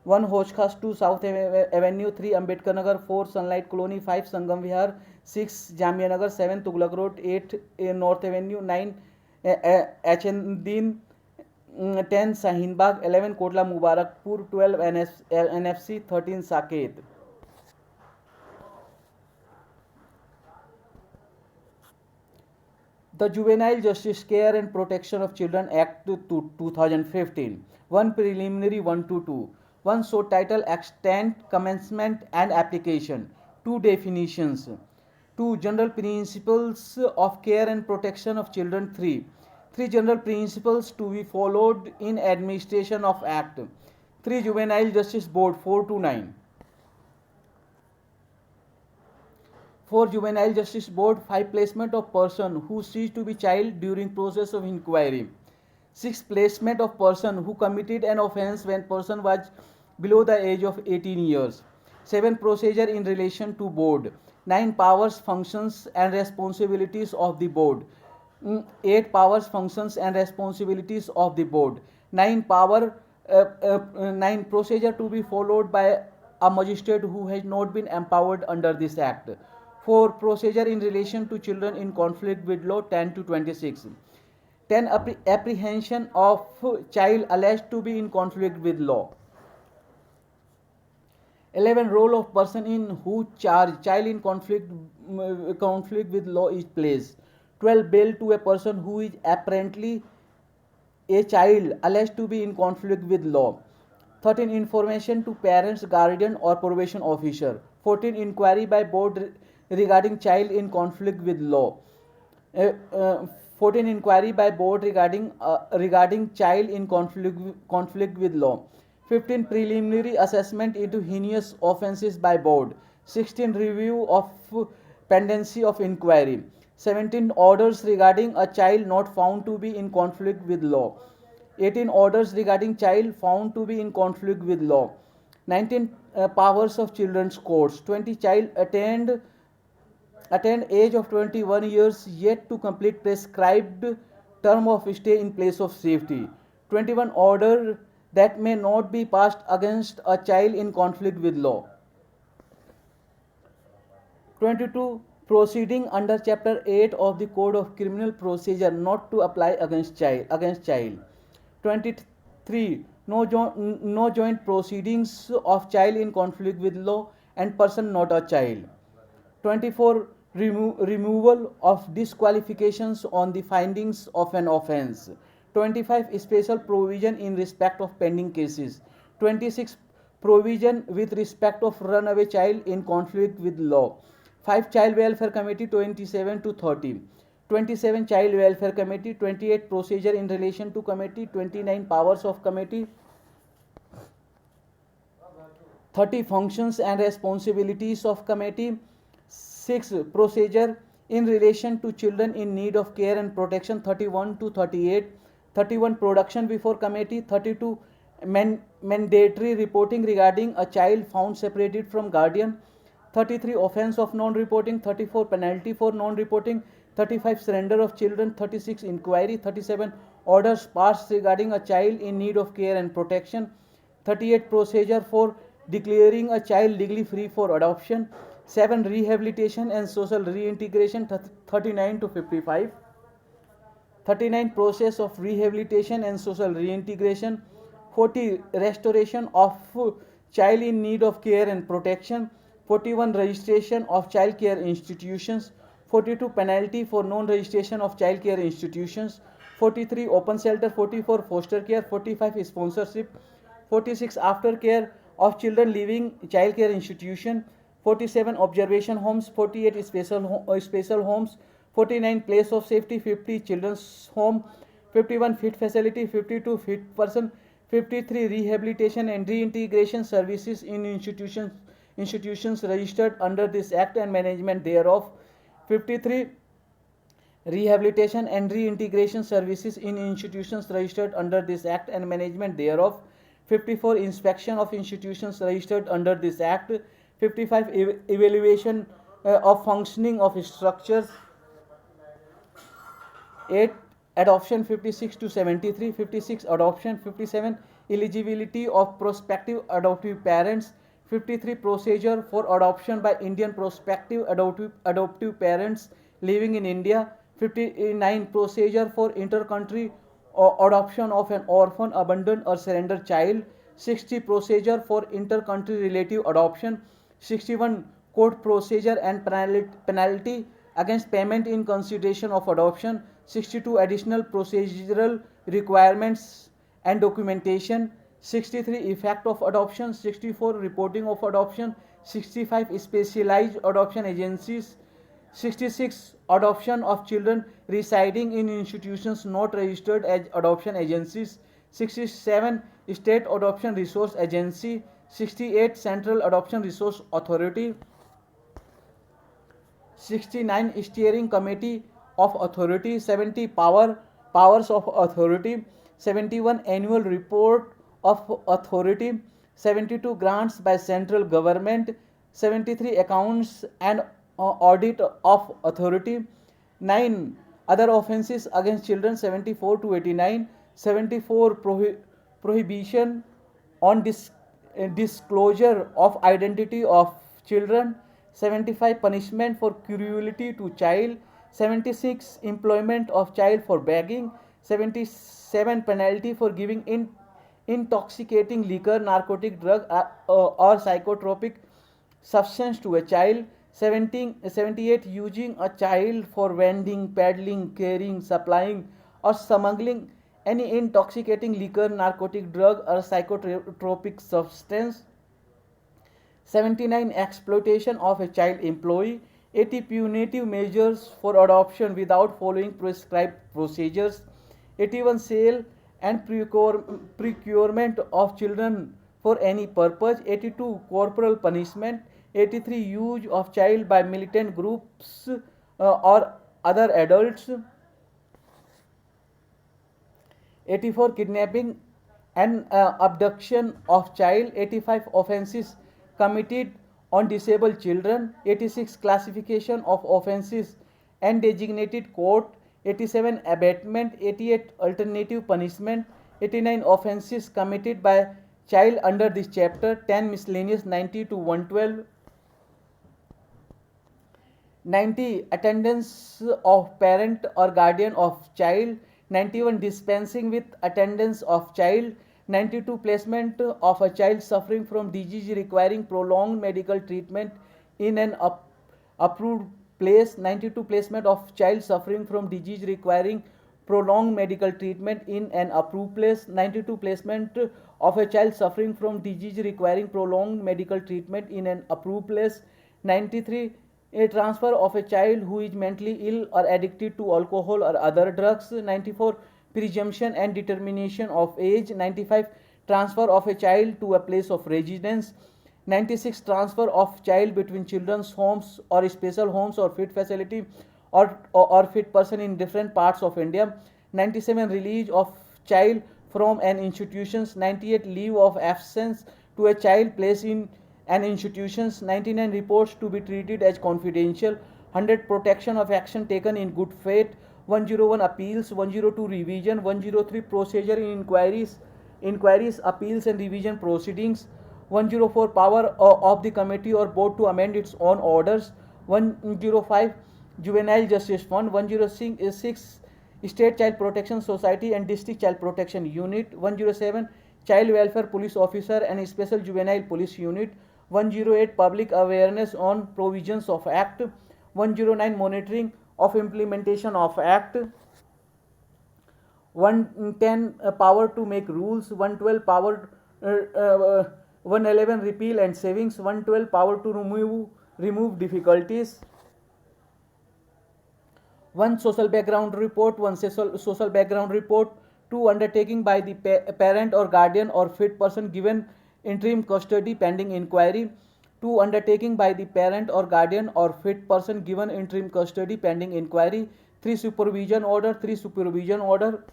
1 Hoj Khas, 2 South Avenue, 3 Ambedkar Nagar, 4 Sunlight Colony, 5 Sangam Vihar, 6 Jamia Nagar, 7 Tughlaq Road, 8 North Avenue, 9 HN 10 Shaheen Bagh, 11 Kotla Mubarakpur, 12 NFC, 13 Saket. The Juvenile Justice Care and Protection of Children Act 2015. 1 Preliminary 1 to 2. 1 Short Title, Extent, Commencement and Application. 2 Definitions. 2 General Principles of Care and Protection of Children. 3 General Principles to be followed in administration of Act. 3 Juvenile Justice Board 4 to 9. 4 Juvenile Justice Board, 5 Placement of person who ceased to be child during process of inquiry. 6 Placement of person who committed an offence when person was below the age of 18 years. 7 Procedure in relation to board. 9 Powers, functions and responsibilities of the board. 8 Powers, functions and responsibilities of the board. 9 Procedure to be followed by a magistrate who has not been empowered under this act. 4 Procedure in relation to children in conflict with law 10 to 26. 10 Apprehension of child alleged to be in conflict with law. 11 Role of person in who charge child in conflict with law is placed. 12 bail to a person who is apparently a child alleged to be in conflict with law. 13 information to parents, guardian or probation officer. 14 inquiry by board regarding child in conflict with law. Uh, uh, 14 inquiry by board regarding child in conflict with law. 15 preliminary assessment into heinous offences by board. 16 review of pendency of inquiry. 17 orders regarding a child not found to be in conflict with law. 18 orders regarding child found to be in conflict with law. 19 powers of children's courts. 20 child attend age of 21 years yet to complete prescribed term of stay in place of safety. 21 order that may not be passed against a child in conflict with law. 22 proceeding under chapter 8 of the code of criminal procedure not to apply against child. 23 no joint proceedings of child in conflict with law and person not a child. 24 removal of disqualifications on the findings of an offence. 25 special provision in respect of pending cases. 26 provision with respect of runaway child in conflict with law. 5 child welfare committee 27 to 30. 27 child welfare committee. 28 procedure in relation to committee. 29 powers of committee. 30 functions and responsibilities of committee. 6 procedure in relation to children in need of care and protection 31 to 38. 31 production before committee. 32 mandatory reporting regarding a child found separated from guardian. 33 offense of non-reporting. 34 penalty for non-reporting. 35 surrender of children. 36 inquiry. 37 orders passed regarding a child in need of care and protection. 38 procedure for declaring a child legally free for adoption. 7 rehabilitation and social reintegration 39 to 55. 39 process of rehabilitation and social reintegration. 40 restoration of child in need of care and protection. 41 registration of child care institutions. 42 penalty for non-registration of child care institutions. 43 open shelter. 44 foster care. 45 sponsorship. 46 aftercare of children living child care institution. 47 observation homes. 48 special homes. 49 place of safety. 50 children's home. 51 fit facility. 52 fit person. 53 rehabilitation and reintegration services in institutions registered under this act and management thereof. 53 rehabilitation and reintegration services in institutions registered under this act and management thereof. 54 inspection of institutions registered under this act. 55 evaluation of functioning of structures. 8 adoption 56 to 73. 56 adoption. 57 eligibility of prospective adoptive parents. 53 procedure for adoption by Indian prospective adoptive parents living in India. 59 procedure for inter-country adoption of an orphan, abandoned or surrendered child. 60 procedure for inter-country relative adoption. 61 court procedure and penalty against payment in consideration of adoption. 62 additional procedural requirements and documentation. 63 effect of adoption. 64 reporting of adoption. 65 specialized adoption agencies. 66 adoption of children residing in institutions not registered as adoption agencies. 67 state adoption resource agency. 68 central adoption resource authority. 69 steering committee of authority. 70 powers of authority. 71 annual report of authority. 72 grants by central government. 73 accounts and audit of authority. 9 other offences against children 74 to 89. 74 prohibition on disclosure of identity of children. 75 punishment for cruelty to child. 76 employment of child for begging. 77 penalty for giving intoxicating liquor, narcotic drug or psychotropic substance to a child. 78 using a child for vending, peddling, carrying, supplying, or smuggling any intoxicating liquor, narcotic drug, or psychotropic substance. 79 exploitation of a child employee. 80 punitive measures for adoption without following prescribed procedures. 81 sale and procurement of children for any purpose. 82 corporal punishment. 83 use of child by militant groups or other adults. 84 kidnapping and abduction of child. 85 offenses committed on disabled children. 86 classification of offenses and designated court. 87 abatement. 88 alternative punishment. 89 offenses committed by child under this chapter. 10 miscellaneous. 90 to 112. 90 attendance of parent or guardian of child. 91 dispensing with attendance of child. 92 placement of a child suffering from disease requiring prolonged medical treatment in an approved place. 92 placement of child suffering from disease requiring prolonged medical treatment in an approved place. 92 placement of a child suffering from disease requiring prolonged medical treatment in an approved place. 93 a transfer of a child who is mentally ill or addicted to alcohol or other drugs. 94 presumption and determination of age. 95 transfer of a child to a place of residence. 96 transfer of child between children's homes or special homes or fit facility or fit person in different parts of India. 97 release of child from an institution. 98 leave of absence to a child placed in an institutions. 99 reports to be treated as confidential. 100 protection of action taken in good faith. 101 appeals. 102 revision. 103 procedure in inquiries, appeals and revision proceedings. 104 power of the committee or board to amend its own orders. 105 juvenile justice fund. 106 state child protection society and district child protection unit. 107 child welfare police officer and special juvenile police unit. 108 public awareness on provisions of act. 109 monitoring of implementation of act. 110 power to make rules. 112 power 111 repeal and savings. 112 power to remove difficulties. 1 social background report. 1 social background report. 2 undertaking by the parent or guardian or fit person given interim custody pending inquiry. 2 undertaking by the parent or guardian or fit person given interim custody pending inquiry. 3 supervision order. 3 supervision order.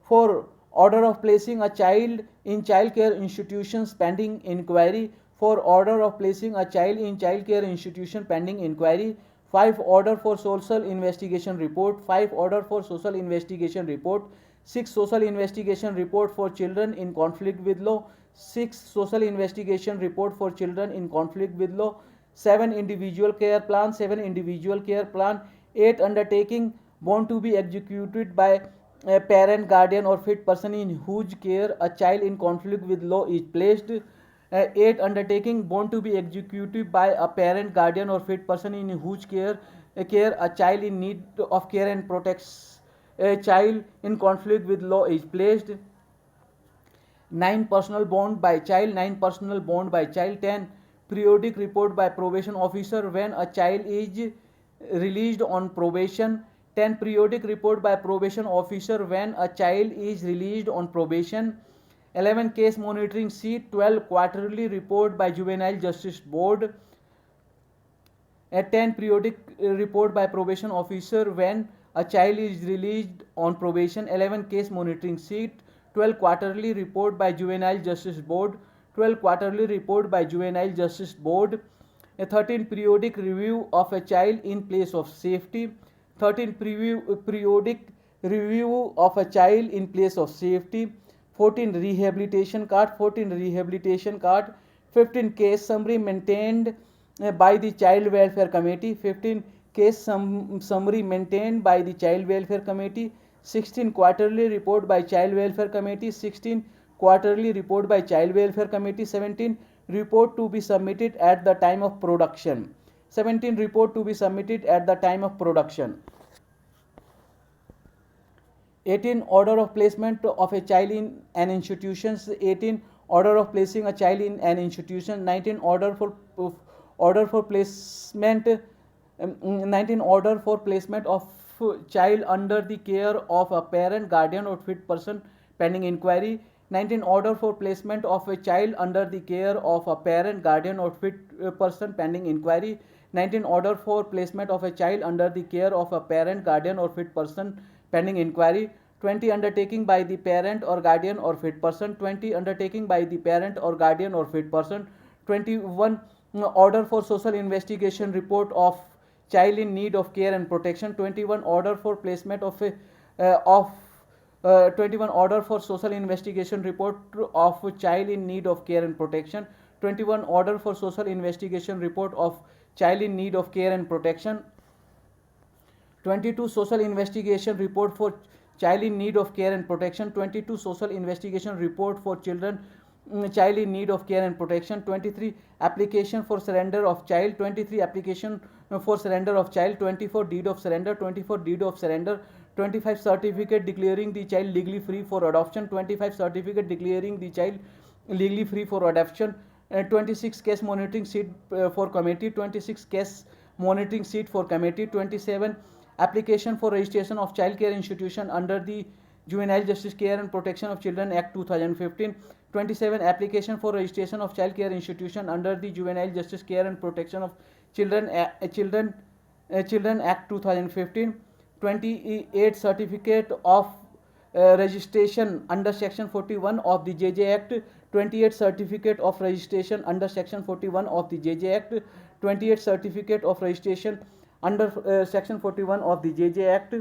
4 order of placing a child in child care institutions pending inquiry. 4 order of placing a child in child care institution pending inquiry. 5 order for social investigation report. 5 order for social investigation report. 6 social investigation report for children in conflict with law. 6 social investigation report for children in conflict with law. 7 individual care plan. 7 individual care plan. 8 undertaking born to be executed by a parent, guardian or fit person in whose care a child in conflict with law is placed. 8 undertaking born to be executed by a parent, guardian or fit person in whose care a child in need of care and protects a child in conflict with law is placed. 9 personal bond by child. 9 personal bond by child. 10 periodic report by probation officer when a child is released on probation. 10 periodic report by probation officer when a child is released on probation. 11 case monitoring sheet. 12 quarterly report by juvenile justice board. 10 periodic report by probation officer when a child is released on probation. 11 case monitoring sheet. 12 quarterly report by juvenile justice board. 12 quarterly report by juvenile justice board. 13 periodic review of a child in place of safety. 13 periodic review of a child in place of safety. 14 rehabilitation card. 14 rehabilitation card. 15 case summary maintained by the child welfare committee. 15 case summary maintained by the child welfare committee. 16 quarterly report by child welfare committee. 16 quarterly report by child welfare committee. 17 report to be submitted at the time of production. 17 report to be submitted at the time of production. 18 order of placement of a child in an institution. 18 order of placing a child in an institution. 19 order for placement 19 order for placement of child under the care of a parent, guardian or fit person pending inquiry. 19 order for placement of a child under the care of a parent, guardian or fit person pending inquiry. 19 order for placement of a child under the care of a parent, guardian or fit person pending inquiry. 20 undertaking by the parent or guardian or fit person. 20 undertaking by the parent or guardian or fit person. 21 order for social investigation report of child in need of care and protection. 21 order for placement of a 21 order for social investigation report of child in need of care and protection. 21 order for social investigation report of child in need of care and protection. 22 social investigation report for child in need of care and protection. 22 social investigation report for children child in need of care and protection. 23 application for surrender of child. 23 application for surrender of child. 24 deed of surrender. 24 deed of surrender. 25 certificate declaring the child legally free for adoption. 25 certificate declaring the child legally free for adoption. 26 case monitoring seat for committee. 26 case monitoring seat for committee. 27 application for registration of child care institution under the Juvenile Justice Care and Protection of Children Act 2015. 27 application for registration of child care institution under the Juvenile Justice Care and Protection of Children Act 2015. 28 certificate of registration under section 41 of the JJ Act. 28 certificate of registration under section 41 of the JJ Act. 28 certificate of registration under section 41 of the JJ Act.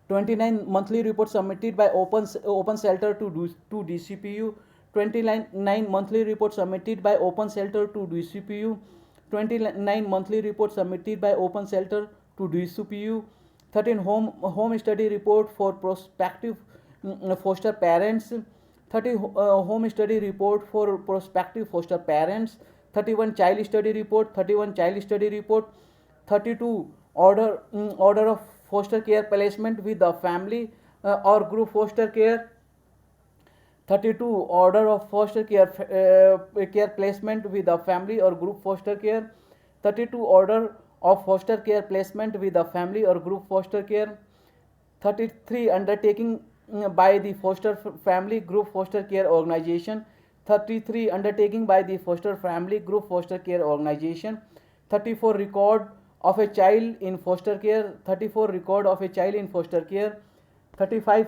29 monthly report submitted by open shelter to DCPU. 29 monthly report submitted by open shelter to DCPU. 29 monthly report submitted by open shelter to DCPU. 13 home study report for prospective foster parents. 30 home study report for prospective foster parents. 31 child study report. 31 child study report. 32 order of foster care placement with the family or group foster care. 32 order of foster care placement with the family or group foster care. 32 order of foster care placement with the family or group foster care. 33 undertaking by the foster family group foster care organization. 33 undertaking by the foster family group foster care organization. 34 record of a child in foster care. 34 record of a child in foster care. 35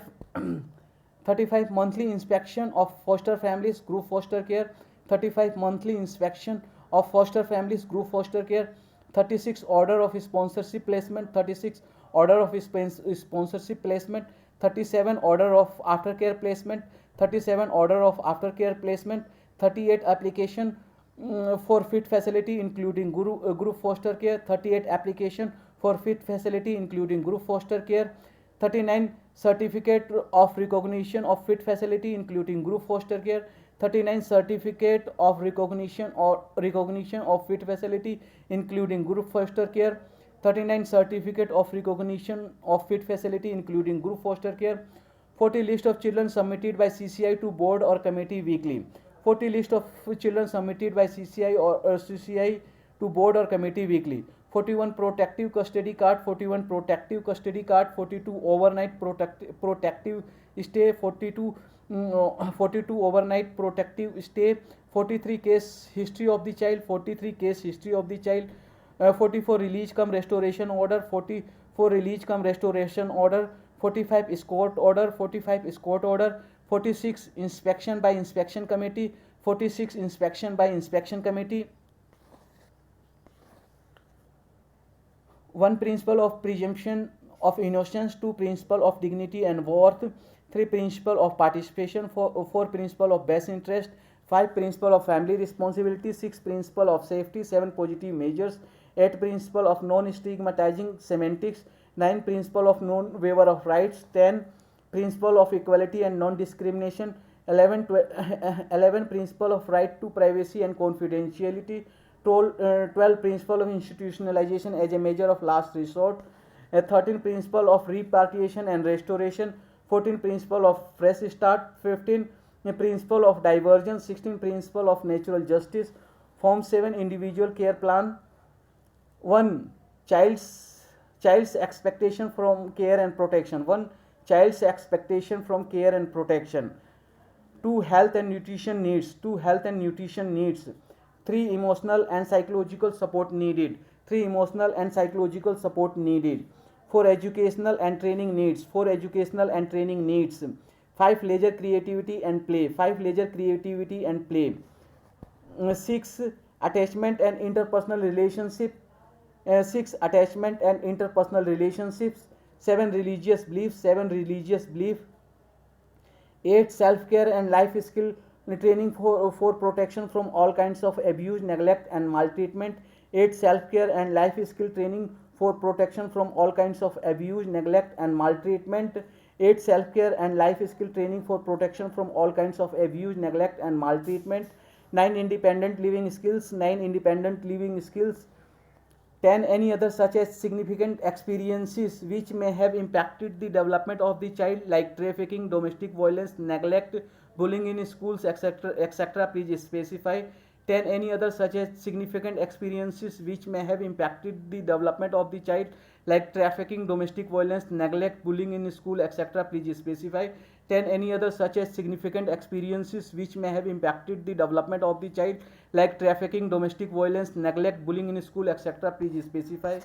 35 monthly inspection of foster families group foster care. 35 monthly inspection of foster families group foster care. 36 order of sponsorship placement. 36 order of sponsorship placement. 37 order of aftercare placement. 37 order of aftercare placement. 38 application for fit facility including group foster care. 38 application for fit facility including group foster care. 39 certificate of recognition of fit facility including group foster care. 39 certificate of recognition of fit facility including group foster care. 39 certificate of recognition of fit facility including group foster care. 40 list of children submitted by CCI to board or committee weekly. 40 list of children submitted by CCI or CCI to board or committee weekly. 41 protective custody card. 41 protective custody card. 42 overnight protective stay. 42 overnight protective stay. 43 case history of the child. 43 case history of the child. 44 release cum restoration order. 44 release cum restoration order. 45 escort order. 45 escort order. 46 inspection by inspection committee. 46 inspection by inspection committee. 1 principle of presumption of innocence. 2 principle of dignity and worth. 3 principle of participation. 4 principle of best interest. 5 principle of family responsibility. 6 principle of safety. 7 positive measures. 8 principle of non-stigmatizing semantics. 9 principle of non-waiver of rights. 10 principle of equality and non-discrimination. 11 principle of right to privacy and confidentiality, 12 principle of institutionalization as a measure of last resort, 13 principle of repatriation and restoration, 14 principle of fresh start, 15 principle of divergence, 16 principle of natural justice, form 7 individual care plan, 1 child's expectation from care and protection, 1 child's expectation from care and protection, 2 health and nutrition needs, 2 health and nutrition needs, 3 emotional and psychological support needed, 3 emotional and psychological support needed, 4 educational and training needs, 4 educational and training needs, 5 leisure creativity and play, 5 leisure creativity and play, 6 attachment and interpersonal relationship, 6 attachment and interpersonal relationships, 7 religious beliefs, 7 religious belief, 8 self care and life skill training for protection from all kinds of abuse, neglect and maltreatment, 8 self care and life skill training for protection from all kinds of abuse, neglect and maltreatment, 8 self care and life skill training for protection from all kinds of abuse, neglect and maltreatment, 9 independent living skills, 9 independent living skills, 10 any other such as significant experiences which may have impacted the development of the child like trafficking, domestic violence, neglect, bullying in schools, etc. Please specify. 10 any other such as significant experiences which may have impacted the development of the child like trafficking, domestic violence, neglect, bullying in school, etc. Please specify. 10 any other such as significant experiences which may have impacted the development of the child like trafficking, domestic violence, neglect, bullying in school, etc. Please specify.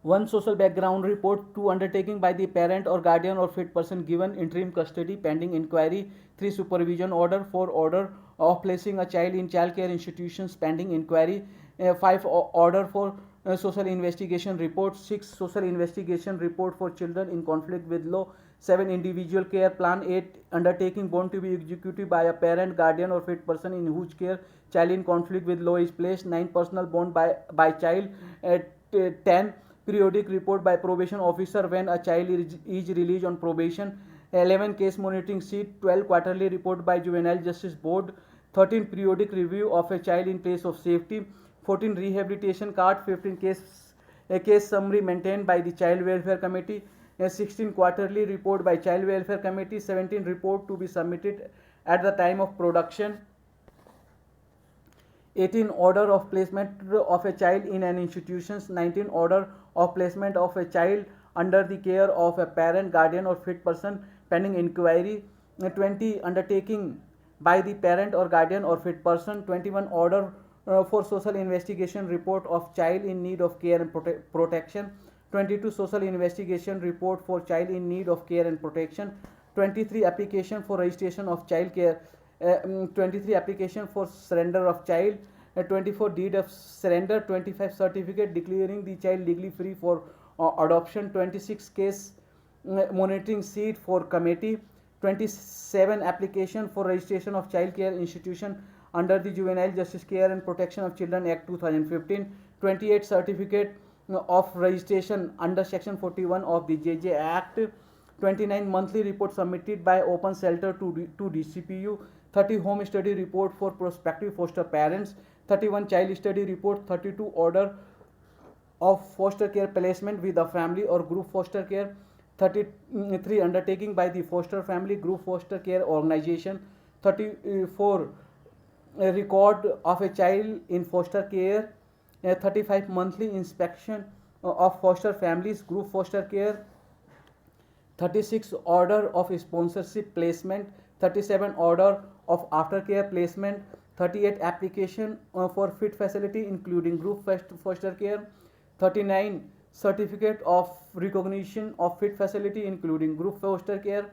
1 social background report, 2 undertaking by the parent or guardian or fit person given interim custody pending inquiry, 3 supervision order, 4 order of placing a child in child care institutions pending inquiry, 5 order for social investigation report, 6 social investigation report for children in conflict with law, 7 individual care plan, 8 undertaking bond to be executed by a parent, guardian or fit person in whose care child in conflict with law is placed, 9 personal bond by child, 10 periodic report by probation officer when a child is released on probation, 11 case monitoring sheet, 12 quarterly report by juvenile justice board, 13 periodic review of a child in place of safety, 14 rehabilitation card, 15 case summary maintained by the child welfare committee, 16 quarterly report by child welfare committee, 17 report to be submitted at the time of production, 18 order of placement of a child in an institution, 19 order of placement of a child under the care of a parent, guardian or fit person pending inquiry, 20 undertaking by the parent or guardian or fit person, 21 order for social investigation report of child in need of care and protection, 22 social investigation report for child in need of care and protection, 23 application for registration of child care, 23 application for surrender of child, 24 deed of surrender, 25 certificate declaring the child legally free for adoption, 26 case monitoring sheet for committee, 27 application for registration of child care institution under the Juvenile Justice Care and Protection of Children Act 2015, 28 certificate of registration under section 41 of the JJ Act, 29 monthly report submitted by open shelter to DCPU, 30 home study report for prospective foster parents, 31 child study report, 32 order of foster care placement with a family or group foster care, 33 undertaking by the foster family group foster care organization, 34 a record of a child in foster care, 35 monthly inspection of foster families group foster care, 36 order of sponsorship placement, 37 order of aftercare placement, 38 application for fit facility including group foster care, 39 certificate of recognition of fit facility including group foster care,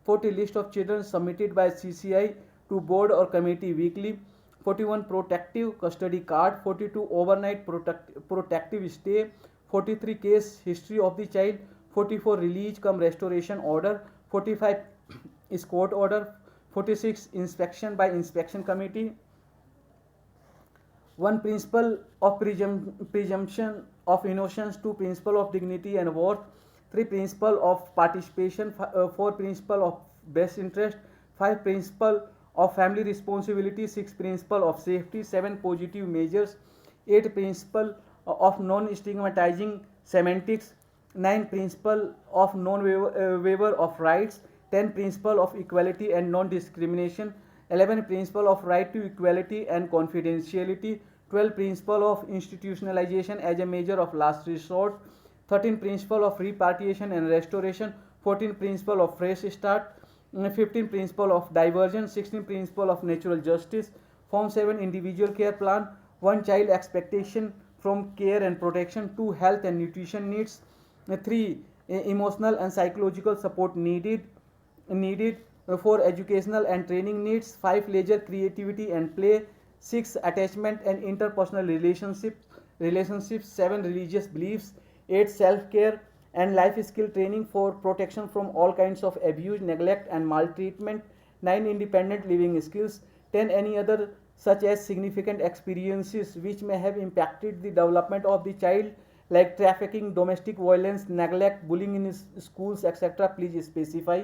40 list of children submitted by CCI to board or committee weekly, 41 protective custody card, 42 overnight protective stay, 43 case history of the child, 44 release cum restoration order, 45 escort order, 46 inspection by inspection committee, 1 principle of presumption of innocence, 2 principle of dignity and worth, 3 principle of participation, 4 principle of best interest, 5 principle of family responsibility, 6 principle of safety, 7 positive measures, 8 principle of non stigmatizing semantics, 9 principle of non waiver of rights, 10 principle of equality and non discrimination, 11 principle of right to equality and confidentiality, 12 principle of institutionalization as a measure of last resort, 13 principle of repatriation and restoration, 14 principle of fresh start, 15 principle of diversion, 16 principle of natural justice, form 7 individual care plan, 1 child expectation from care and protection, 2 health and nutrition needs, 3 emotional and psychological support needed, 4 educational and training needs, 5 leisure creativity and play, 6 attachment and interpersonal relationships, 7 religious beliefs, 8 self care and life skill training for protection from all kinds of abuse, neglect and maltreatment, 9 independent living skills, 10 any other such as significant experiences which may have impacted the development of the child like trafficking, domestic violence, neglect, bullying in schools, etc. Please specify.